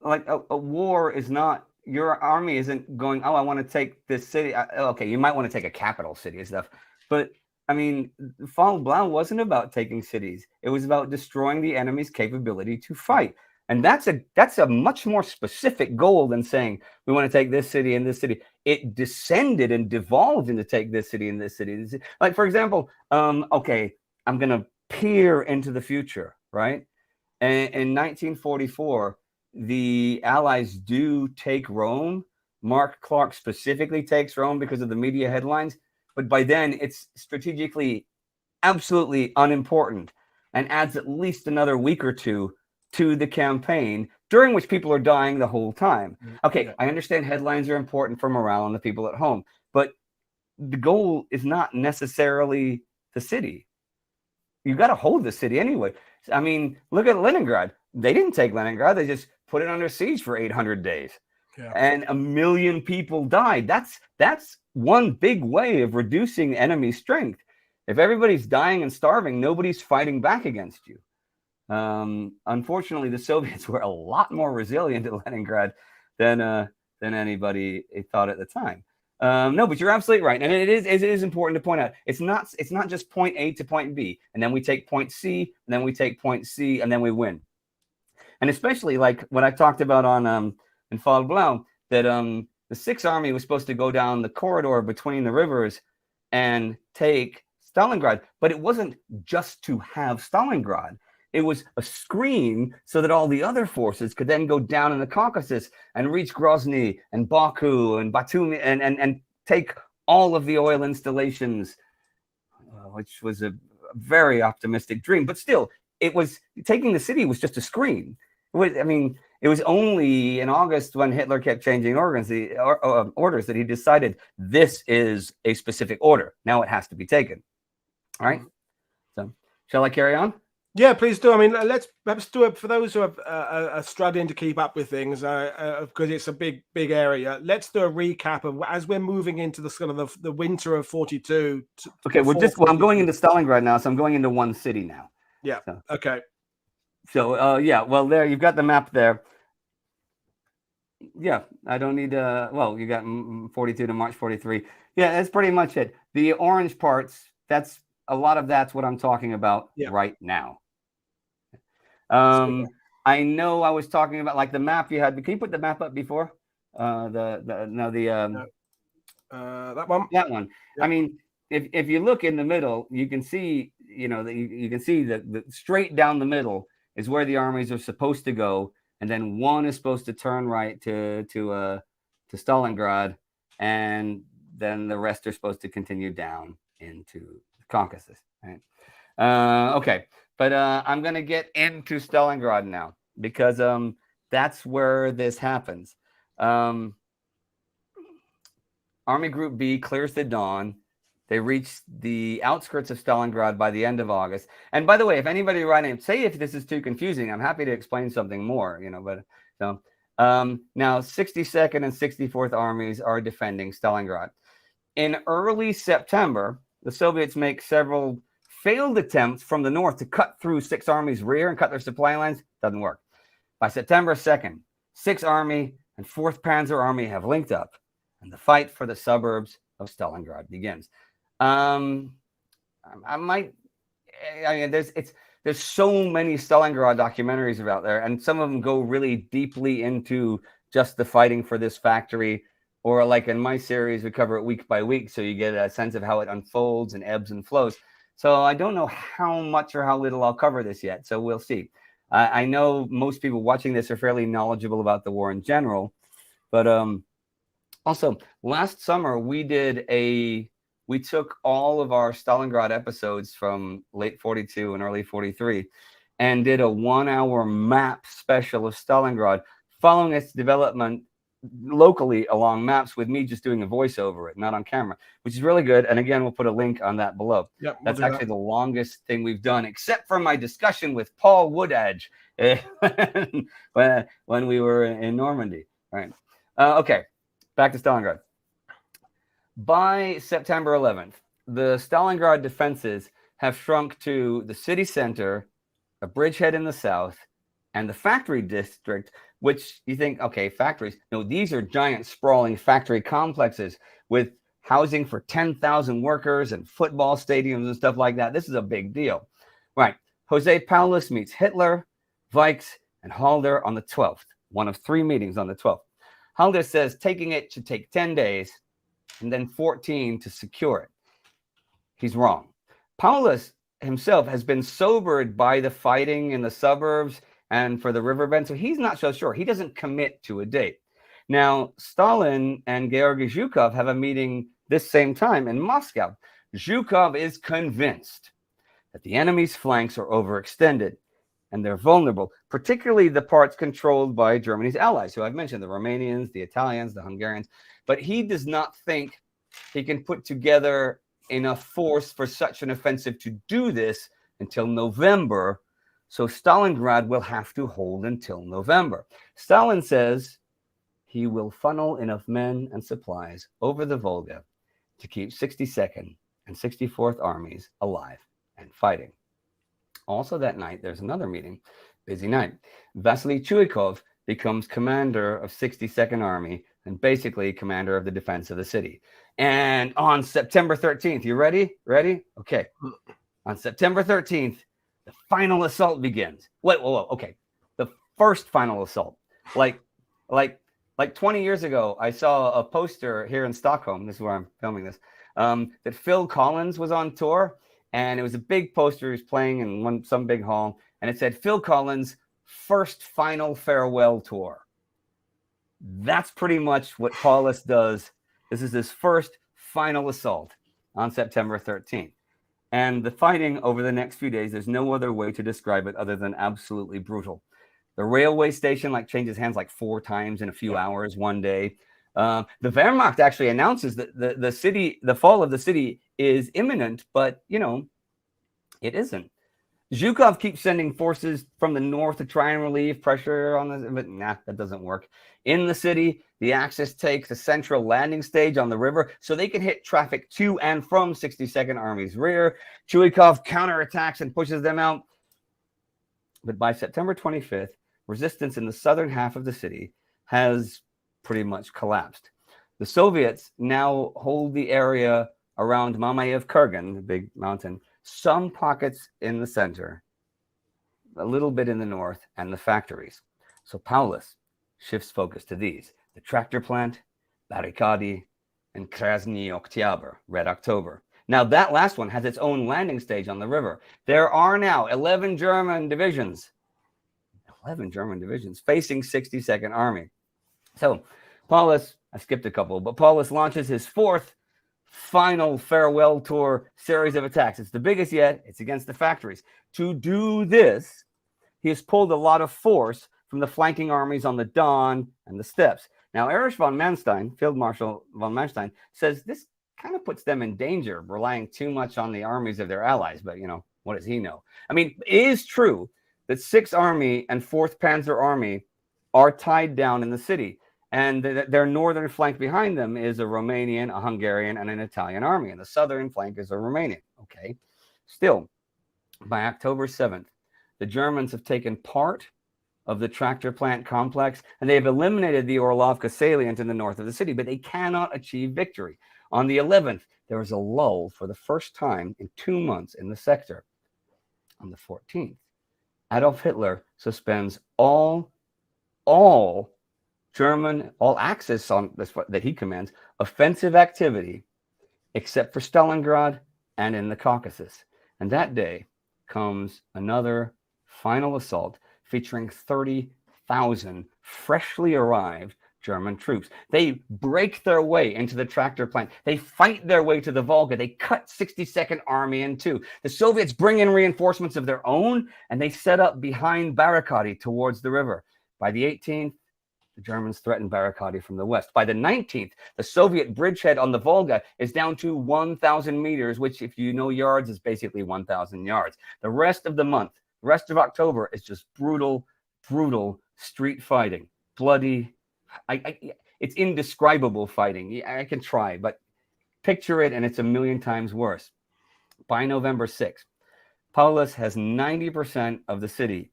like, a war is not. Your army isn't going, I want to take this city. Okay, you might want to take a capital city and stuff. But, I mean, Fall Blau wasn't about taking cities. It was about destroying the enemy's capability to fight. And that's a much more specific goal than saying, we want to take this city and this city. It descended and devolved into take this city and this city. Like, for example, okay, I'm going to peer into the future, right? And in 1944, the Allies do take Rome. Mark Clark specifically takes Rome because of the media headlines. But by then, it's strategically absolutely unimportant and adds at least another week or two to the campaign during which people are dying the whole time. Okay, Yeah. I understand headlines are important for morale and the people at home, but the goal is not necessarily the city. You got to hold the city anyway. I mean, look at Leningrad. They didn't take Leningrad. They just put it under siege for 800 days. Yeah. And 1 million people died. That's one big way of reducing enemy strength. If everybody's dying and starving, nobody's fighting back against you. Unfortunately, the Soviets were a lot more resilient at Leningrad than anybody thought at the time. No, but you're absolutely right, and it is important to point out it's not just point A to point B, and then we take point C, and then we take point C, and then we win. And especially like what I talked about on in Fall Blau, that the Sixth Army was supposed to go down the corridor between the rivers and take Stalingrad, but it wasn't just to have Stalingrad. It was a screen so that all the other forces could then go down in the Caucasus and reach Grozny and Baku and Batumi and take all of the oil installations, which was a very optimistic dream. But still, it was taking the city was just a screen. It was only in August when Hitler kept changing orders that he decided this is a specific order. Now it has to be taken. All right. So shall I carry on? Yeah, please do. I mean, let's do it for those who are struggling to keep up with things because it's a big area. Let's do a recap of as we're moving into the sort of the winter of 42. Okay, I'm going into Stalingrad now, so I'm going into one city now. Yeah. So. Okay. So yeah, well, there you've got the map there. Yeah, I don't need well, you got 42 to March 43. Yeah, that's pretty much it. The orange parts, that's what I'm talking about right now. I know I was talking about like the map you had. Can you put the map up before? That one. That one. Yeah. I mean, if you look in the middle, you can see, you can see that the straight down the middle is where the armies are supposed to go, and then one is supposed to turn right to Stalingrad, and then the rest are supposed to continue down into the Caucasus. Right? Okay. But I'm going to get into Stalingrad now because that's where this happens. Army Group B clears the dawn. They reach the outskirts of Stalingrad by the end of August. And by the way, if anybody writing, say if this is too confusing, I'm happy to explain something more, But so now 62nd and 64th armies are defending Stalingrad. In early September, the Soviets make several failed attempts from the north to cut through Sixth Army's rear and cut their supply lines. Doesn't work. By September 2nd, 6th Army and 4th Panzer Army have linked up, and the fight for the suburbs of Stalingrad begins. There's so many Stalingrad documentaries out there, and some of them go really deeply into just the fighting for this factory, or like in my series, we cover it week by week, so you get a sense of how it unfolds and ebbs and flows. So I don't know how much or how little I'll cover this yet. So we'll see. I know most people watching this are fairly knowledgeable about the war in general. But also, last summer, we took all of our Stalingrad episodes from late 42 and early 43 and did a 1-hour map special of Stalingrad, following its development locally along maps with me just doing a voice over it, not on camera, which is really good. And again, we'll put a link on that below. Yep, that's actually the longest thing we've done, except for my discussion with Paul Woodedge when we were in Normandy. All right. Okay, back to Stalingrad. By September 11th, the Stalingrad defenses have shrunk to the city center, a bridgehead in the south, and the factory district, which you think, okay, factories. No, these are giant sprawling factory complexes with housing for 10,000 workers and football stadiums and stuff like that. This is a big deal. Right. Jose Paulus meets Hitler, Weichs, and Halder on the 12th, one of 3 meetings on the 12th. Halder says taking it should take 10 days and then 14 to secure it. He's wrong. Paulus himself has been sobered by the fighting in the suburbs and for the riverbend, so he's not so sure. He doesn't commit to a date. Now, Stalin and Georgy Zhukov have a meeting this same time in Moscow. Zhukov is convinced that the enemy's flanks are overextended. and they're vulnerable, particularly the parts controlled by Germany's allies, who I've mentioned, the Romanians, the Italians, the Hungarians. But he does not think he can put together enough force for such an offensive to do this until November. So Stalingrad will have to hold until November. Stalin says he will funnel enough men and supplies over the Volga to keep 62nd and 64th armies alive and fighting. Also that night, there's another meeting, busy night. Vasily Chuikov becomes commander of 62nd Army and basically commander of the defense of the city. And on September 13th, you ready? Ready? Okay. On September 13th, the final assault begins. Wait, whoa, okay. The first final assault. Like 20 years ago, I saw a poster here in Stockholm. This is where I'm filming this. That Phil Collins was on tour, and it was a big poster. He was playing in some big hall, and it said Phil Collins' first final farewell tour. That's pretty much what Paulus does. This is his first final assault on September 13th. And the fighting over the next few days, there's no other way to describe it other than absolutely brutal. The railway station changes hands 4 times in a few hours one day. The Wehrmacht actually announces that the fall of the city is imminent, but it isn't. Zhukov keeps sending forces from the north to try and relieve pressure on the, but that doesn't work. In the city, the Axis takes the central landing stage on the river so they can hit traffic to and from 62nd Army's rear. Chuikov counterattacks and pushes them out. But by September 25th, resistance in the southern half of the city has pretty much collapsed. The Soviets now hold the area around Mamayev Kurgan, the big mountain, some pockets in the center, a little bit in the north, and the factories. So Paulus shifts focus to these: the tractor plant, Barrikady, and Krasny Oktyabr, Red October. Now that last one has its own landing stage on the river. There are now 11 German divisions facing 62nd Army. So Paulus, I skipped a couple, but Paulus launches his 4th final farewell tour series of attacks. It's the biggest yet. It's against the factories. To do this, he has pulled a lot of force from the flanking armies on the Don and the steppes. Now, Erich von Manstein, Field Marshal von Manstein, says this kind of puts them in danger, relying too much on the armies of their allies. But, what does he know? I mean, it is true that 6th Army and 4th Panzer Army are tied down in the city. And their northern flank behind them is a Romanian, a Hungarian, and an Italian army. And the southern flank is a Romanian. Okay. Still, by October 7th, the Germans have taken part of the tractor plant complex, and they have eliminated the Orlovka salient in the north of the city, but they cannot achieve victory. On the 11th, there was a lull for the first time in 2 months in the sector. On the 14th, Adolf Hitler suspends all Axis on this that he commands offensive activity, except for Stalingrad and in the Caucasus. And that day comes another final assault featuring 30,000 freshly arrived German troops. They break their way into the tractor plant. They fight their way to the Volga. They cut 62nd Army in two. The Soviets bring in reinforcements of their own, and they set up behind Barrikady towards the river. By the 18th, the Germans threaten Barrikady from the west. By the 19th, the Soviet bridgehead on the Volga is down to 1,000 meters, which, if you know yards, is basically 1,000 yards. The rest of the month, the rest of October, is just brutal street fighting. Bloody. It's indescribable fighting. I can try, but picture it, and it's a million times worse. By November 6th, Paulus has 90% of the city,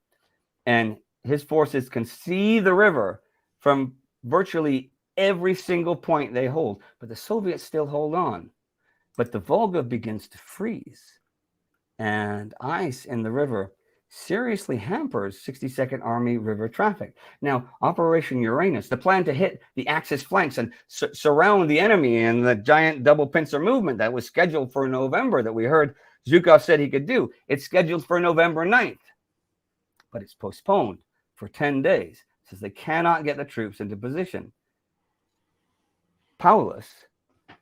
and his forces can see the river from virtually every single point they hold. But the Soviets still hold on. But the Volga begins to freeze, and ice in the river seriously hampers 62nd Army river traffic. Now, Operation Uranus, the plan to hit the Axis flanks and surround the enemy in the giant double pincer movement that was scheduled for November, that we heard Zhukov said he could do. It's scheduled for November 9th, but it's postponed for 10 days since they cannot get the troops into position. Paulus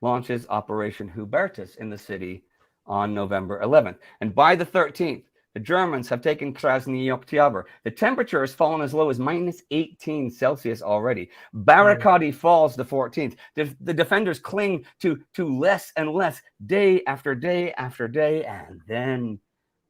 launches Operation Hubertus in the city on November 11th. And by the 13th, The Germans have taken Krasny Oktyabr. The temperature has fallen as low as -18 Celsius already. Barakadi falls the 14th. The defenders cling to less and less day after day after day. And then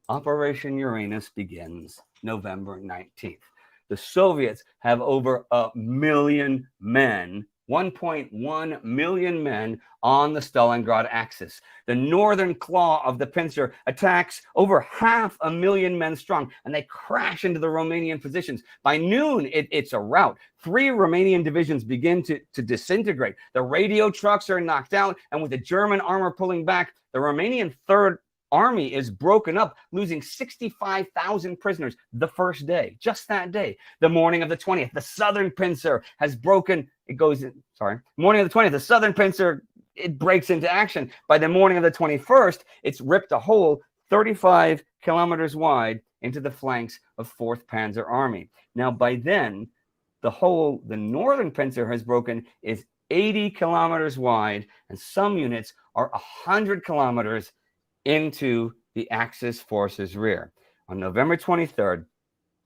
Operation Uranus begins November 19th. The Soviets have over 1 million men, 1.1 million men on the Stalingrad axis. The northern claw of the pincer attacks over 500,000 men strong, and they crash into the Romanian positions. By noon, it's a rout. 3 Romanian divisions begin to disintegrate. The radio trucks are knocked out, and with the German armor pulling back, the Romanian Third Army is broken up, losing 65,000 prisoners the first day, just that day. The morning of the 20th, the southern pincer has broken. Morning of the 20th, the southern pincer, it breaks into action. By the morning of the 21st, it's ripped a hole 35 kilometers wide into the flanks of 4th Panzer Army. Now, by then, the northern pincer has broken is 80 kilometers wide, and some units are 100 kilometers into the Axis forces' rear. On November 23rd,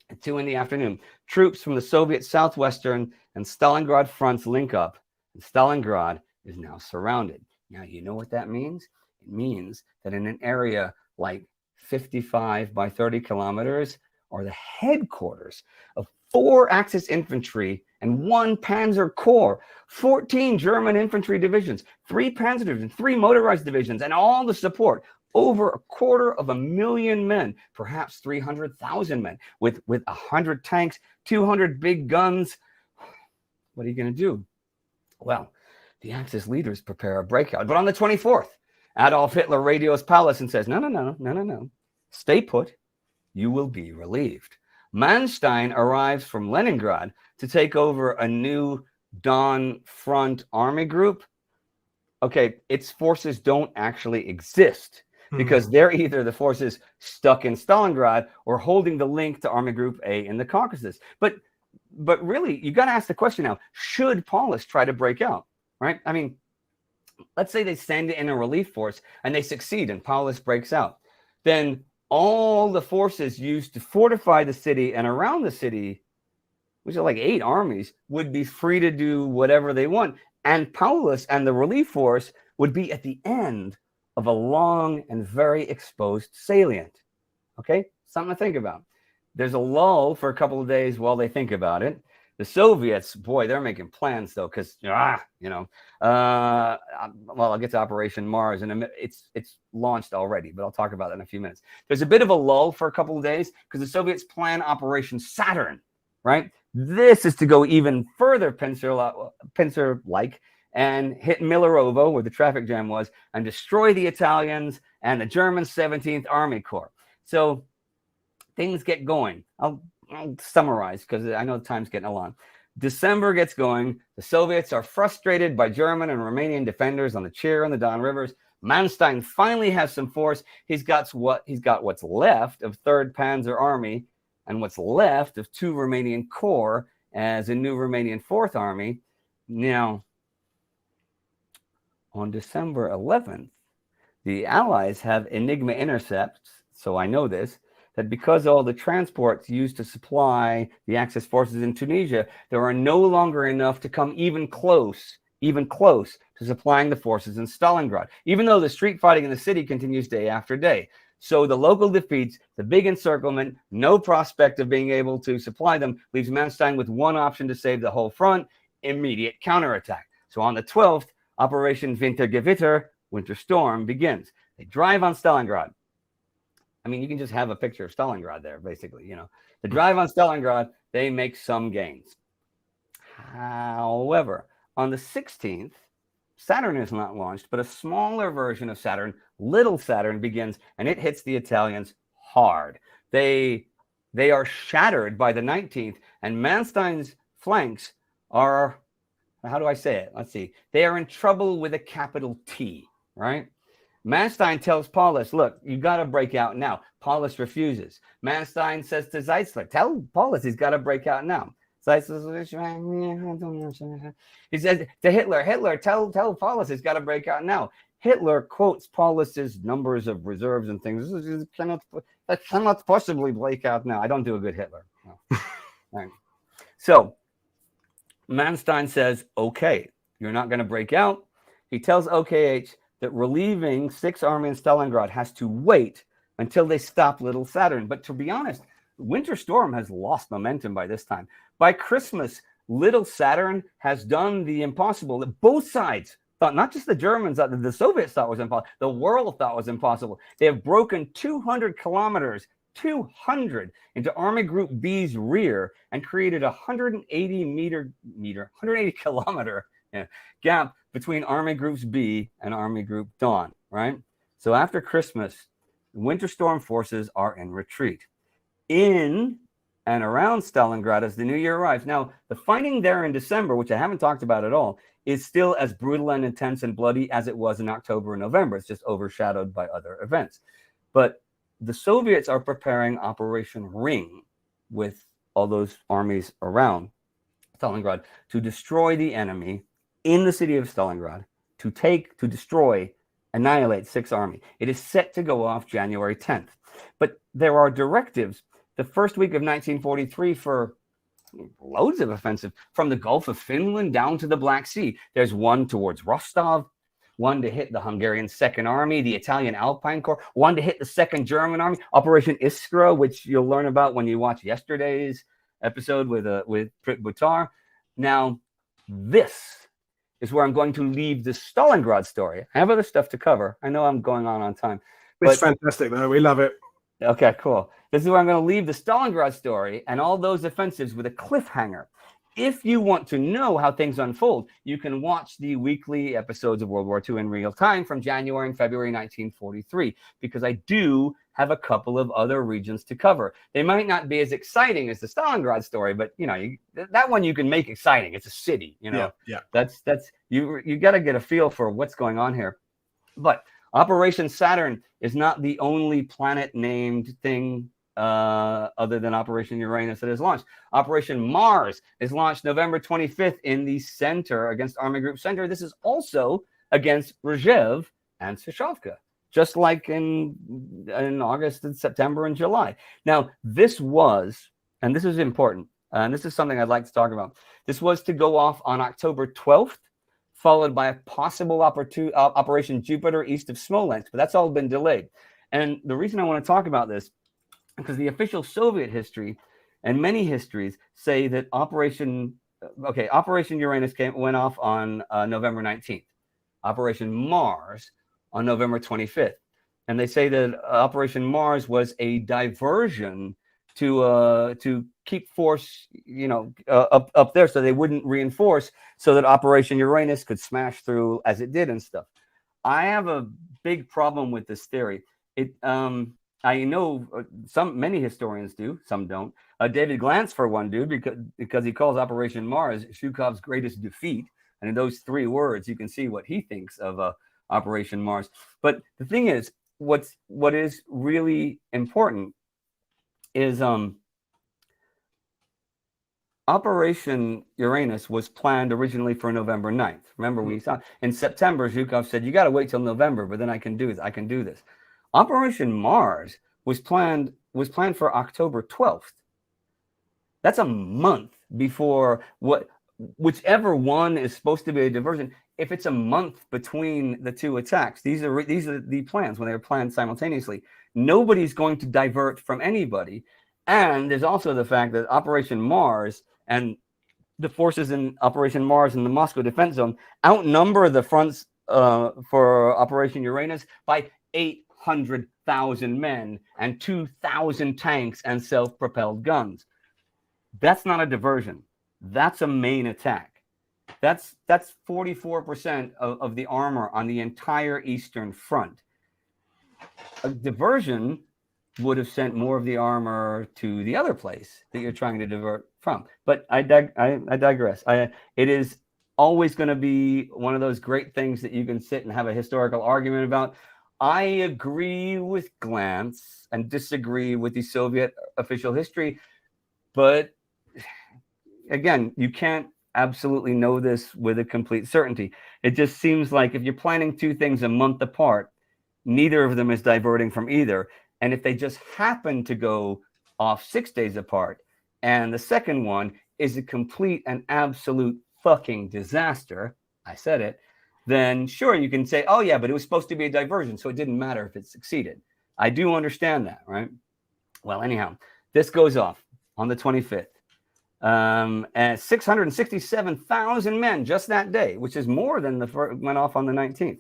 at 2 in the afternoon, troops from the Soviet southwestern and Stalingrad fronts link up, and Stalingrad is now surrounded. Now, you know what that means? It means that in an area like 55 by 30 kilometers are the headquarters of 4 Axis infantry and 1 Panzer Corps, 14 German infantry divisions, 3 Panzer divisions, 3 motorized divisions, and all the support. Over 250,000 men, perhaps 300,000 men, with 100 tanks, 200 big guns. What are you going to do? Well, the Axis leaders prepare a breakout. But on the 24th, Adolf Hitler radios Paulus and says, no. Stay put. You will be relieved. Manstein arrives from Leningrad to take over a new Don Front army group. Okay, its forces don't actually exist, because they're either the forces stuck in Stalingrad or holding the link to Army Group A in the Caucasus. But really, you got to ask the question now, should Paulus try to break out, right? I mean, let's say they send in a relief force and they succeed and Paulus breaks out. Then all the forces used to fortify the city and around the city, which are like 8 armies, would be free to do whatever they want. And Paulus and the relief force would be at the end of a long and very exposed salient. Okay, something to think about. There's a lull for a couple of days while they think about it. The Soviets, boy, they're making plans though, because well, I'll get to Operation Mars, and it's launched already, but I'll talk about that in a few minutes. There's a bit of a lull for a couple of days because the Soviets plan Operation Saturn, right? This is to go even further pincer-like and hit Milarovo, where the traffic jam was, and destroy the Italians and the German 17th Army Corps. So things get going. I'll summarize because I know the time's getting along. December gets going. The Soviets are frustrated by German and Romanian defenders on the Chir and the Don rivers. Manstein finally has some force. He's got what's left of 3rd Panzer Army and what's left of 2 Romanian Corps as a new Romanian 4th Army. Now, on December 11th, the Allies have Enigma intercepts, so I know this, that because all the transports used to supply the Axis forces in Tunisia, there are no longer enough to come even close to supplying the forces in Stalingrad, even though the street fighting in the city continues day after day. So the local defeats, the big encirclement, no prospect of being able to supply them, leaves Manstein with one option to save the whole front: immediate counterattack. So on the 12th, Operation Wintergewitter, Winter Storm, begins. They drive on Stalingrad. I mean, you can just have a picture of Stalingrad there, basically. The drive on Stalingrad, they make some gains. However, on the 16th, Saturn is not launched, but a smaller version of Saturn, Little Saturn, begins, and it hits the Italians hard. They are shattered by the 19th, and Manstein's flanks are, how do I say it? Let's see. They are in trouble with a capital T, right? Manstein tells Paulus, look, you got to break out now. Paulus refuses. Manstein says to Zeitzler, tell Paulus he's got to break out now. Zeitzler, he says to Hitler, tell Paulus he's got to break out now. Hitler quotes Paulus's numbers of reserves and things. I cannot possibly break out now. I don't do a good Hitler. No. Right. So Manstein says, okay, you're not going to break out. He tells OKH that relieving Sixth Army in Stalingrad has to wait until they stop Little Saturn. But to be honest, Winter Storm has lost momentum by this time. By Christmas, Little Saturn has done the impossible that both sides thought, not just the Germans, that the Soviets thought was impossible, the world thought was impossible. They have broken 200 kilometers, 200 into Army Group B's rear and created a 180 kilometer gap between Army Groups B and Army Group Dawn, right? So after Christmas, Winter Storm forces are in retreat. In and around Stalingrad as the new year arrives. Now, the fighting there in December, which I haven't talked about at all, is still as brutal and intense and bloody as it was in October and November. It's just overshadowed by other events. But the Soviets are preparing Operation Ring with all those armies around Stalingrad to destroy the enemy in the city of Stalingrad, to destroy, annihilate Sixth Army. It is set to go off January 10th. But there are directives the first week of 1943 for loads of offensive from the Gulf of Finland down to the Black Sea. There's one towards Rostov, one to hit the Hungarian Second Army, the Italian Alpine Corps, one to hit the Second German Army, Operation Iskra, which you'll learn about when you watch yesterday's episode with Prit Buttar. Now, this is where I'm going to leave the Stalingrad story. I have other stuff to cover. I know I'm going on time. It's fantastic, though. We love it. Okay, cool. This is where I'm going to leave the Stalingrad story and all those offensives with a cliffhanger. If you want to know how things unfold, you can watch the weekly episodes of World War II in real time from January and February 1943, because I do have a couple of other regions to cover. They might not be as exciting as the Stalingrad story, but that one you can make exciting. It's a city, Yeah. That's you got to get a feel for what's going on here. But Operation Saturn is not the only planet-named thing other than Operation Uranus that is launched. Operation Mars is launched November 25th in the center, against Army Group Center. This is also against Rzhev and Sashavka, just like in August and September and July. Now, this was, and this is important, and this is something I'd like to talk about. This was to go off on October 12th, followed by a possible Operation Jupiter east of Smolensk, but that's all been delayed. And the reason I want to talk about this, because the official Soviet history and many histories say that Operation Uranus went off on November 19th, Operation Mars on November 25th. And they say that Operation Mars was a diversion to keep force, up there, so they wouldn't reinforce, so that Operation Uranus could smash through as it did and stuff. I have a big problem with this theory. I know many historians do, some don't. David Glantz, for one, do, because he calls Operation Mars Zhukov's greatest defeat. And in those three words, you can see what he thinks of Operation Mars. But the thing is, what is really important is Operation Uranus was planned originally for November 9th. Remember, we saw in September, Zhukov said, you got to wait till November, but then I can do this. Operation Mars was planned for October 12th. That's a month before whichever one is supposed to be a diversion. If it's a month between the two attacks, these are the plans when they were planned simultaneously. Nobody's going to divert from anybody. And there's also the fact that Operation Mars and the forces in Operation Mars and the Moscow Defense Zone outnumber the fronts for Operation Uranus by 800,000 men and 2,000 tanks and self-propelled guns. That's not a diversion. That's a main attack. That's 44% of the armor on the entire Eastern Front. A diversion would have sent more of the armor to the other place that you're trying to divert from. But I digress. It is always going to be one of those great things that you can sit and have a historical argument about. I agree with Glantz and disagree with the Soviet official history. But again, you can't absolutely know this with a complete certainty. It just seems like if you're planning two things a month apart, neither of them is diverting from either. And if they just happen to go off 6 days apart, and the second one is a complete and absolute fucking disaster, I said it, then sure, you can say, oh yeah, but it was supposed to be a diversion, so it didn't matter if it succeeded. I do understand that, right? Well, anyhow, this goes off on the 25th. And 667,000 men just that day, which is more than the first went off on the 19th.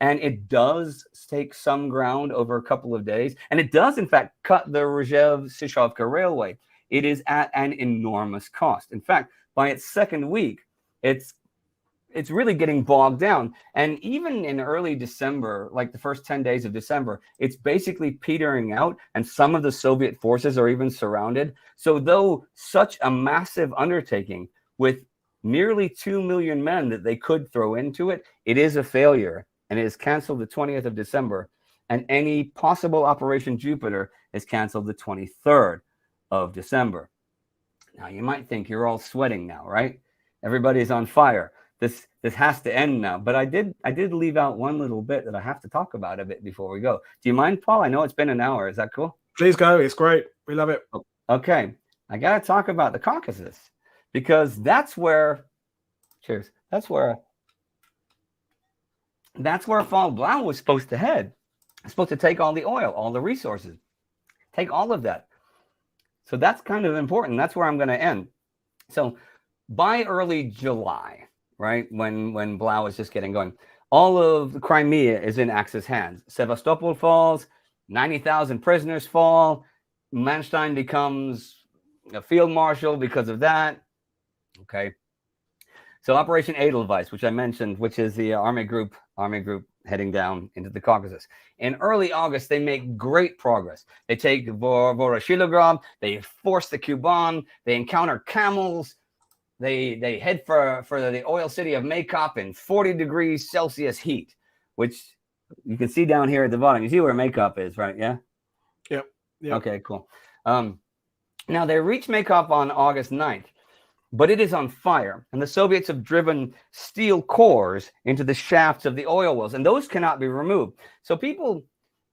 And it does take some ground over a couple of days. And it does, in fact, cut the Rzhev-Salient railway. It is at an enormous cost. In fact, by its second week, it's really getting bogged down. And even in early December, like the first 10 days of December, it's basically petering out, and some of the Soviet forces are even surrounded. So though such a massive undertaking with nearly 2 million men that they could throw into it, it is a failure, and it is canceled the 20th of December. And any possible Operation Jupiter is canceled the 23rd of December. Now, you might think you're all sweating now, right? Everybody's on fire. This has to end now. But I did leave out one little bit that I have to talk about a bit before we go. Do you mind, Paul? I know it's been an hour. Is that cool? Please go. It's great. We love it. Okay. I got to talk about the Caucasus, because that's where, cheers, that's where Fall Blau was supposed to head. It's supposed to take all the oil, all the resources, take all of that. So that's kind of important. That's where I'm going to end. So by early July, right, when Blau is just getting going, all of the Crimea is in Axis hands. Sevastopol falls, 90,000 prisoners fall. Manstein becomes a field marshal because of that. Okay. So Operation Edelweiss, which I mentioned, which is the army group heading down into the Caucasus. In early August, they make great progress. They take Voroshilograd, they force the Kuban, they encounter camels, they head for the oil city of Maykop in 40 degrees Celsius heat, which you can see down here at the bottom. You see where Maykop is, right? Yeah? Yep. Okay, cool. Now, they reach Maykop on August 9th. But it is on fire, and the Soviets have driven steel cores into the shafts of the oil wells, and those cannot be removed. So people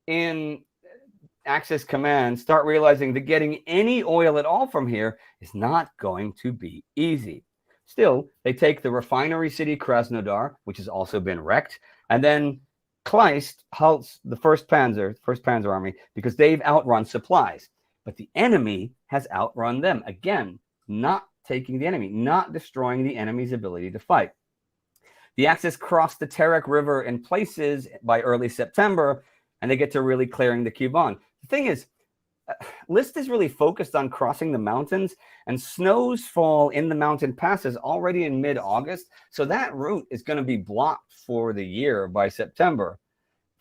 in Axis command start realizing that getting any oil at all from here is not going to be easy. Still, they take the refinery city Krasnodar, which has also been wrecked, and then Kleist halts the First Panzer Army, because they've outrun supplies. But the enemy has outrun them. Again, not taking the enemy, not destroying the enemy's ability to fight. The Axis crossed the Terek River in places by early September, and they get to really clearing the Kuban. The thing is, List is really focused on crossing the mountains, and snows fall in the mountain passes already in mid-August, so that route is going to be blocked for the year by September.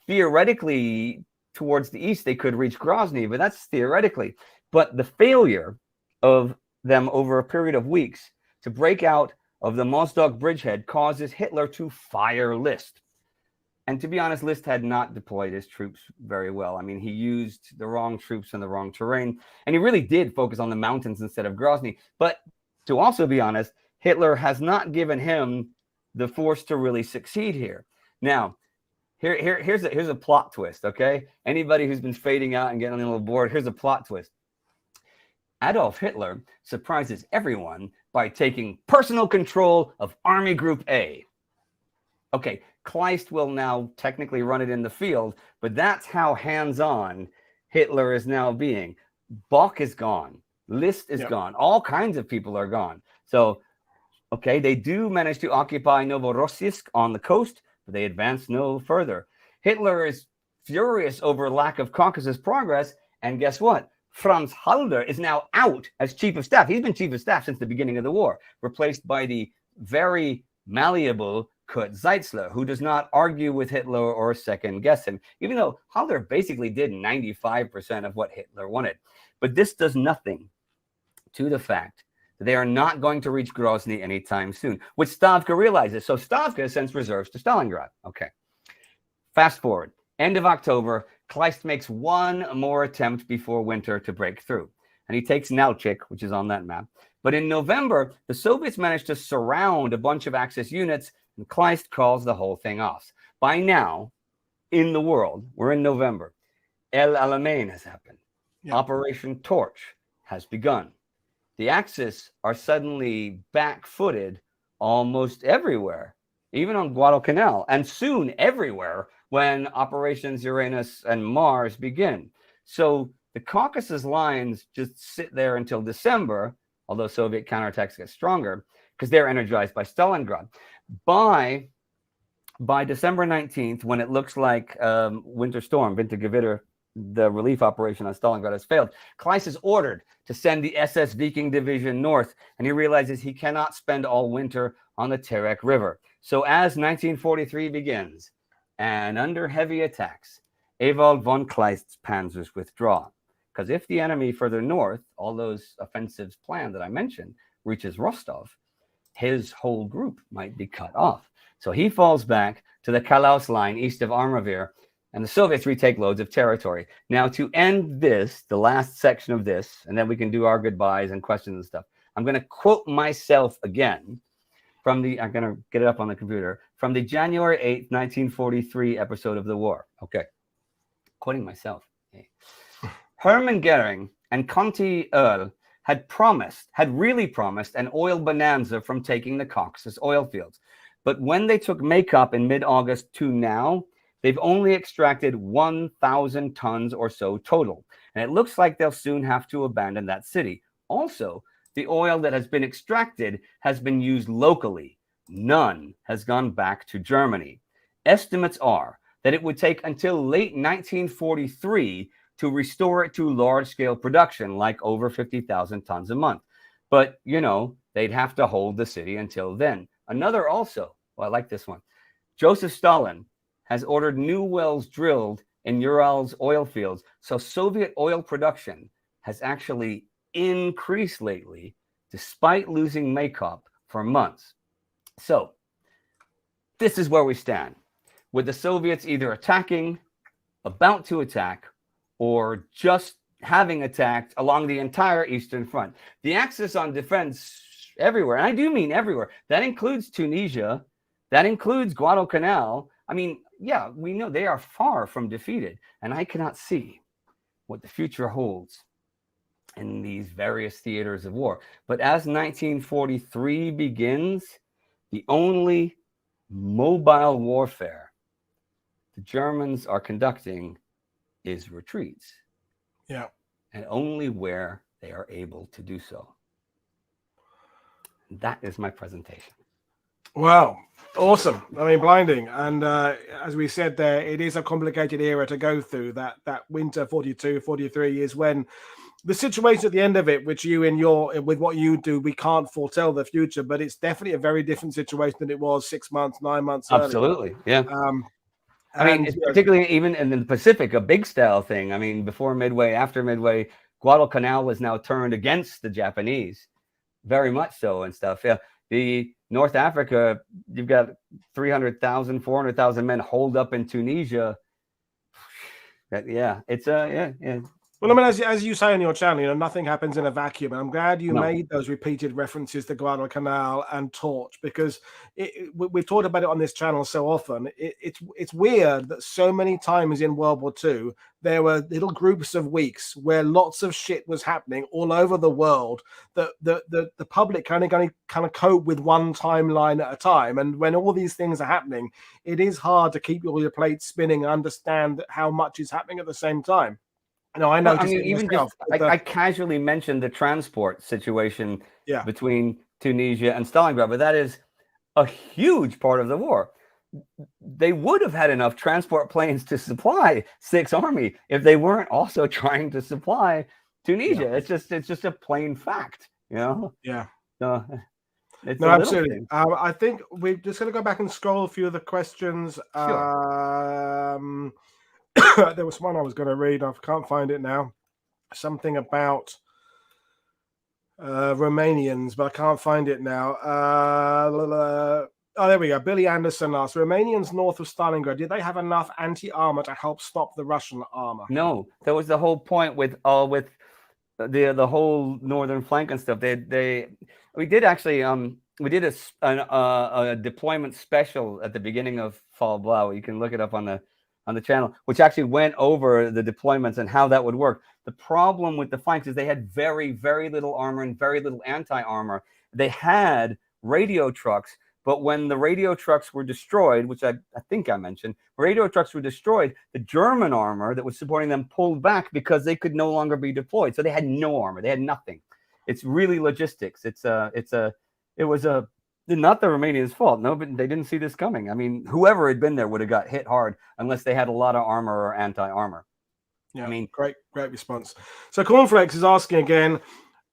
Theoretically, towards the east, they could reach Grozny, but that's theoretically. But the failure of them over a period of weeks to break out of the Mozdok bridgehead causes Hitler to fire List. And to be honest, List had not deployed his troops very well. I mean, he used the wrong troops in the wrong terrain, and he really did focus on the mountains instead of Grozny. But to also be honest, Hitler has not given him the force to really succeed here. Now, here's a plot twist, okay? Anybody who's been fading out and getting a little bored, here's a plot twist. Adolf Hitler surprises everyone by taking personal control of Army Group A. Okay, Kleist will now technically run it in the field, but that's how hands-on Hitler is now being. Bock is gone. List is gone. All kinds of people are gone. So, okay, they do manage to occupy Novorossiysk on the coast, but they advance no further. Hitler is furious over lack of Caucasus progress, and guess what? Franz Halder is now out as chief of staff. He's been chief of staff since the beginning of the war, replaced by the very malleable Kurt Zeitzler, who does not argue with Hitler or second guess him, even though Halder basically did 95% of what Hitler wanted. But this does nothing to the fact that they are not going to reach Grozny anytime soon, which Stavka realizes. So Stavka sends reserves to Stalingrad. Okay. Fast forward. End of October, Kleist makes one more attempt before winter to break through. And he takes Nalchik, which is on that map. But in November, the Soviets managed to surround a bunch of Axis units, and Kleist calls the whole thing off. By now, in the world, we're in November, El Alamein has happened. Yeah. Operation Torch has begun. The Axis are suddenly back-footed almost everywhere, even on Guadalcanal, and soon everywhere when Operations Uranus and Mars begin. So the Caucasus lines just sit there until December, although Soviet counterattacks get stronger, because they're energized by Stalingrad. By December 19th, when it looks like Winter Storm, Wintergewitter, the relief operation on Stalingrad has failed, Kleist is ordered to send the SS Viking Division north, and he realizes he cannot spend all winter on the Terek River. So as 1943 begins, and under heavy attacks, Ewald von Kleist's panzers withdraw. Because if the enemy further north, all those offensives planned that I mentioned, reaches Rostov, his whole group might be cut off. So he falls back to the Kalaus line east of Armavir, and the Soviets retake loads of territory. Now, to end this, the last section of this, and then we can do our goodbyes and questions and stuff, I'm going to quote myself again from the, I'm going to get it up on the computer, from the January 8th, 1943 episode of the war. Okay. Quoting myself. Okay. Hermann Goering and Conti Earl had really promised an oil bonanza from taking the Caucasus oil fields. But when they took makeup in mid-August to now, they've only extracted 1,000 tons or so total. And it looks like they'll soon have to abandon that city. Also, the oil that has been extracted has been used locally. None has gone back to Germany. Estimates are that it would take until late 1943 to restore it to large-scale production, like over 50,000 tons a month. But, you know, they'd have to hold the city until then. Another also, well, I like this one. Joseph Stalin has ordered new wells drilled in Ural's oil fields. So Soviet oil production has actually increased lately, despite losing makeup for months. So this is where we stand, with the Soviets either attacking, about to attack, or just having attacked along the entire Eastern Front. The Axis on defense everywhere, and I do mean everywhere. That includes Tunisia. That includes Guadalcanal. I mean, yeah, we know they are far from defeated, and I cannot see what the future holds in these various theaters of war. But as 1943 begins, the only mobile warfare the Germans are conducting is retreats. Yeah. And only where they are able to do so. That is my presentation. Wow. Awesome. I mean, blinding. And as we said there, it is a complicated era to go through. That winter 42, 43 is when the situation at the end of it, which you with what you do, we can't foretell the future, but it's definitely a very different situation than it was 6 months, 9 months Absolutely. earlier. Yeah. I mean, it's particularly even in the Pacific, a big style thing. I mean, before Midway, after Midway, Guadalcanal was now turned against the Japanese, very much so and stuff. Yeah. The North Africa, you've got 300,000, 400,000 men holed up in Tunisia. Yeah, it's yeah. Well, I mean, as you say on your channel, you know, nothing happens in a vacuum. And I'm glad you made those repeated references to Guadalcanal and Torch, because we've talked about it on this channel so often. It's weird that so many times in World War II, there were little groups of weeks where lots of shit was happening all over the world that the public kind of cope with one timeline at a time. And when all these things are happening, it is hard to keep all your plates spinning and understand how much is happening at the same time. No, I know. I mean, even just I casually mentioned the transport situation between Tunisia and Stalingrad, but that is a huge part of the war. They would have had enough transport planes to supply Sixth Army if they weren't also trying to supply Tunisia. Yeah. It's just a plain fact, you know. Yeah. No, absolutely. I think we're just going to go back and scroll a few of the questions. Sure. There was one I was going to read. I can't find it now. Something about Romanians, but I can't find it now. Oh, there we go. Billy Anderson asks, Romanians north of Stalingrad, did they have enough anti-armor to help stop the Russian armor? No, that was the whole point with the whole northern flank and stuff. We did actually we did a deployment special at the beginning of Fall Blau. You can look it up on the on the channel, which actually went over the deployments and how that would work. The problem with the flanks is they had very, very little armor and very little anti-armor. They had radio trucks, but when the radio trucks were destroyed, which I think I mentioned, radio trucks were destroyed, the German armor that was supporting them pulled back because they could no longer be deployed. So they had no armor. They had nothing. It's really logistics. It was not the Romanians' fault. No, but they didn't see this coming. I mean, whoever had been there would have got hit hard unless they had a lot of armor or anti-armor. Yeah, I mean, great response. So Cornflakes is asking again,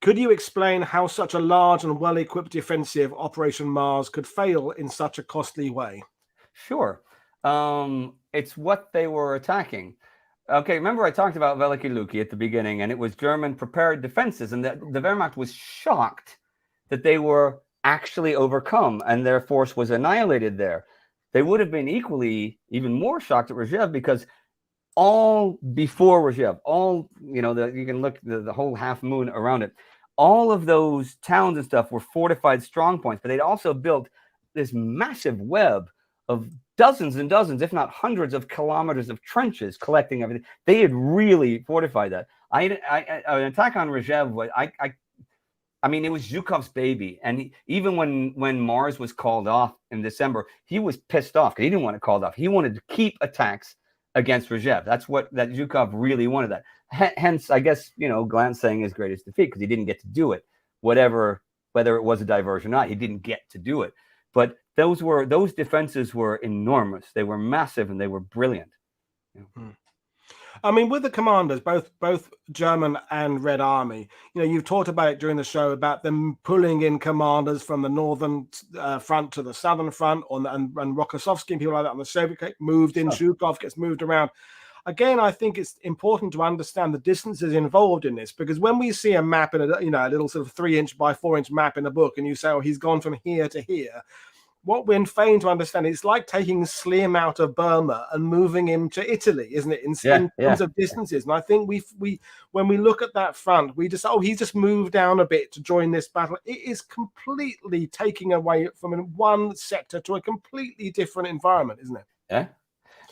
could you explain how such a large and well-equipped defensive Operation Mars could fail in such a costly way? Sure. It's what they were attacking. Okay, remember I talked about Veliki Luki at the beginning, and it was German prepared defenses, and the Wehrmacht was shocked that they were actually overcome and their force was annihilated there. They would have been even more shocked at Rzhev, because all before Rzhev, you can look the whole half moon around it, all of those towns and stuff were fortified strong points, but they'd also built this massive web of dozens and dozens, if not hundreds of kilometers of trenches collecting everything. They had really fortified that. An attack on Rzhev, I mean, it was Zhukov's baby. And even when Mars was called off in December, he was pissed off because he didn't want it called off. He wanted to keep attacks against Rzhev. That's what that Zhukov really wanted that. Hence, I guess, Glantz saying his greatest defeat, because he didn't get to do it. Whether it was a diversion or not, he didn't get to do it. But those defenses were enormous. They were massive and they were brilliant. I mean, with the commanders, both German and Red Army, you've talked about it during the show about them pulling in commanders from the northern front to the southern front, and Rokossovsky and people like that on the Soviet moved in. Zhukov gets moved around. Again, I think it's important to understand the distances involved in this, because when we see a map in a little sort of 3-inch by 4-inch map in a book, and you say, oh, he's gone from here to here, what we're failing to understand, it's like taking Slim out of Burma and moving him to Italy, isn't it? In terms of distances. And I think we when we look at that front, we just, he's just moved down a bit to join this battle. It is completely taking away from one sector to a completely different environment, isn't it? Yeah.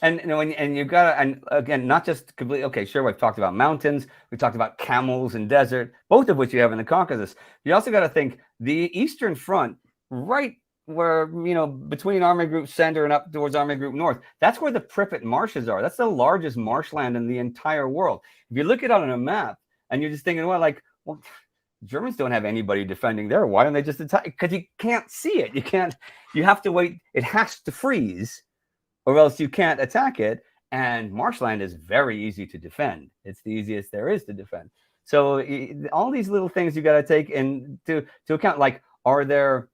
And you've got to, and again, not just completely, okay, sure, we've talked about mountains, we've talked about camels and desert, both of which you have in the Caucasus. You also got to think the Eastern Front, right where, between Army Group Center and up towards Army Group North, that's where the Pripyat marshes are. That's the largest marshland in the entire world. If you look at it on a map and you're just thinking, well, Germans don't have anybody defending there. Why don't they just attack? Because you can't see it. You have to wait. It has to freeze, or else you can't attack it. And marshland is very easy to defend. It's the easiest there is to defend. So all these little things you got to take into account. Like, there's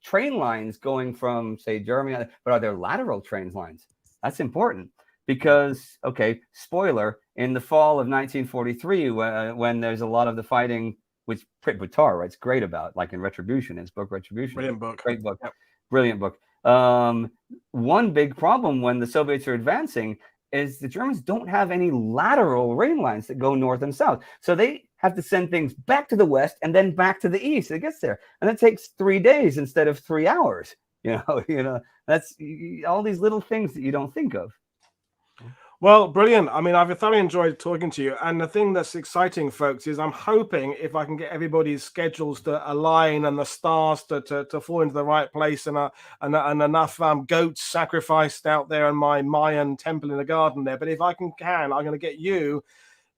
train lines going from, say, Germany, but are there lateral train lines? That's important because, okay, spoiler, in the fall of 1943, when there's a lot of the fighting, which Prit Buttar writes great about, like in Retribution, his book Retribution. Brilliant book. Great book. Yep. Brilliant book. One big problem when the Soviets are advancing is the Germans don't have any lateral rail lines that go north and south. So they have to send things back to the west and then back to the east. It gets there. And that takes 3 days instead of 3 hours. That's all these little things that you don't think of. Well, brilliant. I mean, I've thoroughly enjoyed talking to you. And the thing that's exciting, folks, is I'm hoping if I can get everybody's schedules to align and the stars to fall into the right place, and enough goats sacrificed out there in my Mayan temple in the garden there. But if I'm going to get you,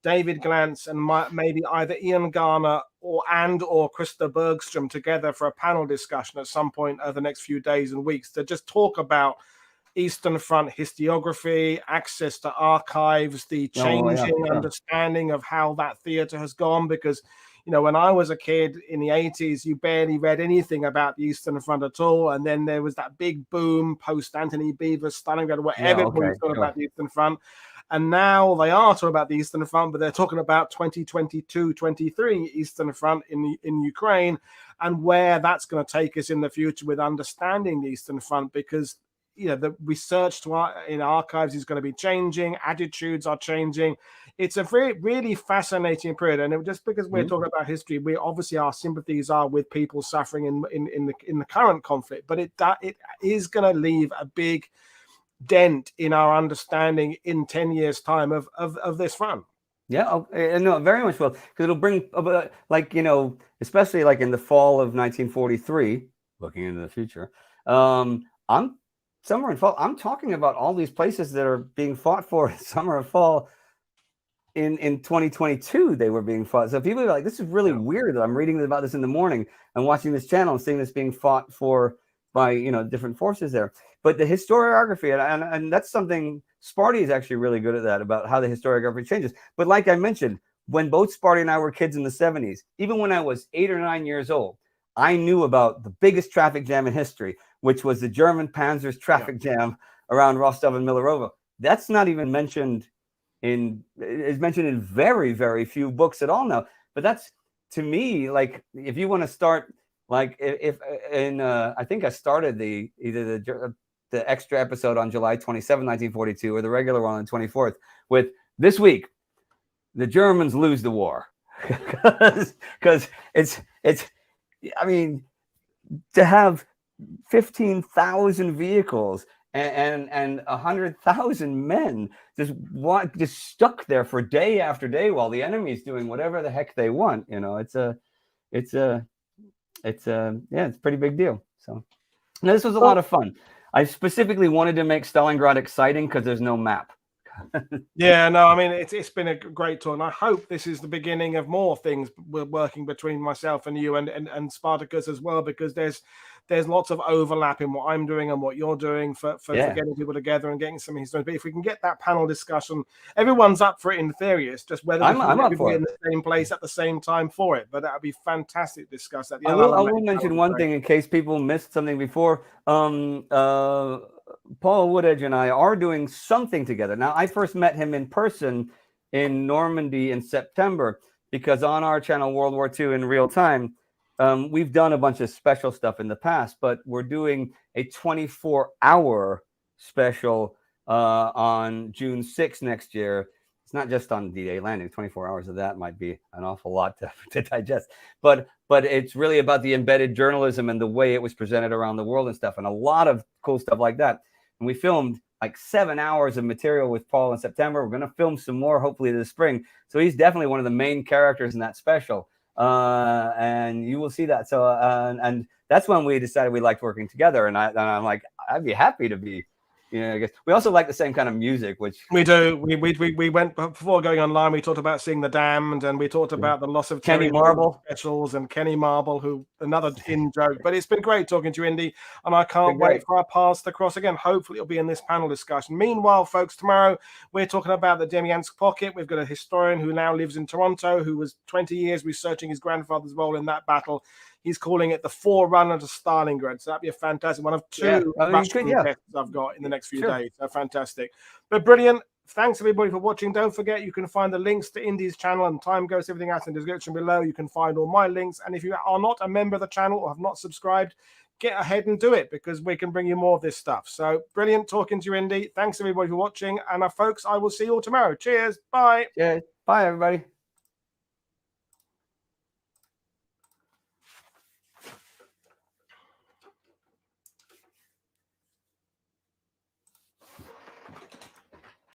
David Glantz, and maybe either Ian Garner or Krista Bergstrom together for a panel discussion at some point over the next few days and weeks to just talk about Eastern Front historiography, access to archives, the changing understanding of how that theater has gone. Because, when I was a kid in the 80s, you barely read anything about the Eastern Front at all. And then there was that big boom post Anthony Beevers, Stalingrad, whatever everybody's talking about the Eastern Front. And now they are talking about the Eastern Front, but they're talking about 2022-23 Eastern Front in Ukraine, and where that's going to take us in the future with understanding the Eastern Front, because the research in archives is going to be changing. Attitudes are changing. It's a really fascinating period. And just because we're talking about history, we obviously our sympathies are with people suffering in the current conflict. But it is going to leave a big dent in our understanding in 10 years' time of this front. Yeah, no, very much will, because it'll bring, like, especially like in the fall of 1943, looking into the future. I'm summer and fall. I'm talking about all these places that are being fought for in summer and fall. In 2022, they were being fought. So people are like, this is really weird that I'm reading about this in the morning and watching this channel and seeing this being fought for by different forces there. But the historiography, and that's something Sparty is actually really good at, that, about how the historiography changes. But like I mentioned, when both Sparty and I were kids in the 70s, even when I was 8 or 9 years old, I knew about the biggest traffic jam in history, which was the German Panzer's traffic jam around Rostov and Milarovo. That's not even mentioned is mentioned in very, very few books at all now. But that's, to me, like, if you want to start, like, if in I think I started either the extra episode on July 27, 1942, or the regular one on the 24th with, this week the Germans lose the war, because it's I mean, to have 15,000 vehicles and 100,000 men just stuck there for day after day while the enemy's doing whatever the heck they want. It's a pretty big deal. So now, this was a lot of fun. I specifically wanted to make Stalingrad exciting because there's no map. Yeah, no, I mean, it's been a great tour, and I hope this is the beginning of more things we're working between myself and you and Spartacus as well, because there's lots of overlap in what I'm doing and what you're doing for getting people together and getting some history. But if we can get that panel discussion, everyone's up for it in theory. It's just whether I'm up for it in the same place at the same time for it. But that would be fantastic to discuss that. I will mention one thing in case people missed something before. Paul Woodedge and I are doing something together. Now, I first met him in person in Normandy in September, because on our channel, World War II in Real Time, we've done a bunch of special stuff in the past, but we're doing a 24-hour special on June 6th next year. It's not just on D-Day landing. 24 hours of that might be an awful lot to digest. But it's really about the embedded journalism and the way it was presented around the world and stuff, and a lot of cool stuff like that. And we filmed like 7 hours of material with Paul in September. We're going to film some more, hopefully, this spring. So he's definitely one of the main characters in that special. And you will see that. So, and that's when we decided we liked working together. And I'm like, I'd be happy to be, I guess we also like the same kind of music, which we do. We went, before going online, we talked about seeing The Damned, and we talked about the loss of Kenny Marble specials and Kenny Marble, who another in joke. But it's been great talking to you, Indy, and I can't wait for our paths to cross again. Hopefully, it'll be in this panel discussion. Meanwhile, folks, tomorrow we're talking about the Demyansk pocket. We've got a historian who now lives in Toronto, who was 20 years researching his grandfather's role in that battle. He's calling it the forerunner to Stalingrad. So that'd be a fantastic one of two tests I've got in the next few days. So fantastic. But brilliant. Thanks everybody for watching. Don't forget, you can find the links to Indy's channel and time goes everything else in the description below. You can find all my links. And if you are not a member of the channel or have not subscribed, get ahead and do it, because we can bring you more of this stuff. So brilliant talking to you, Indy. Thanks everybody for watching. And folks, I will see you all tomorrow. Cheers. Bye. Cheers. Bye, everybody.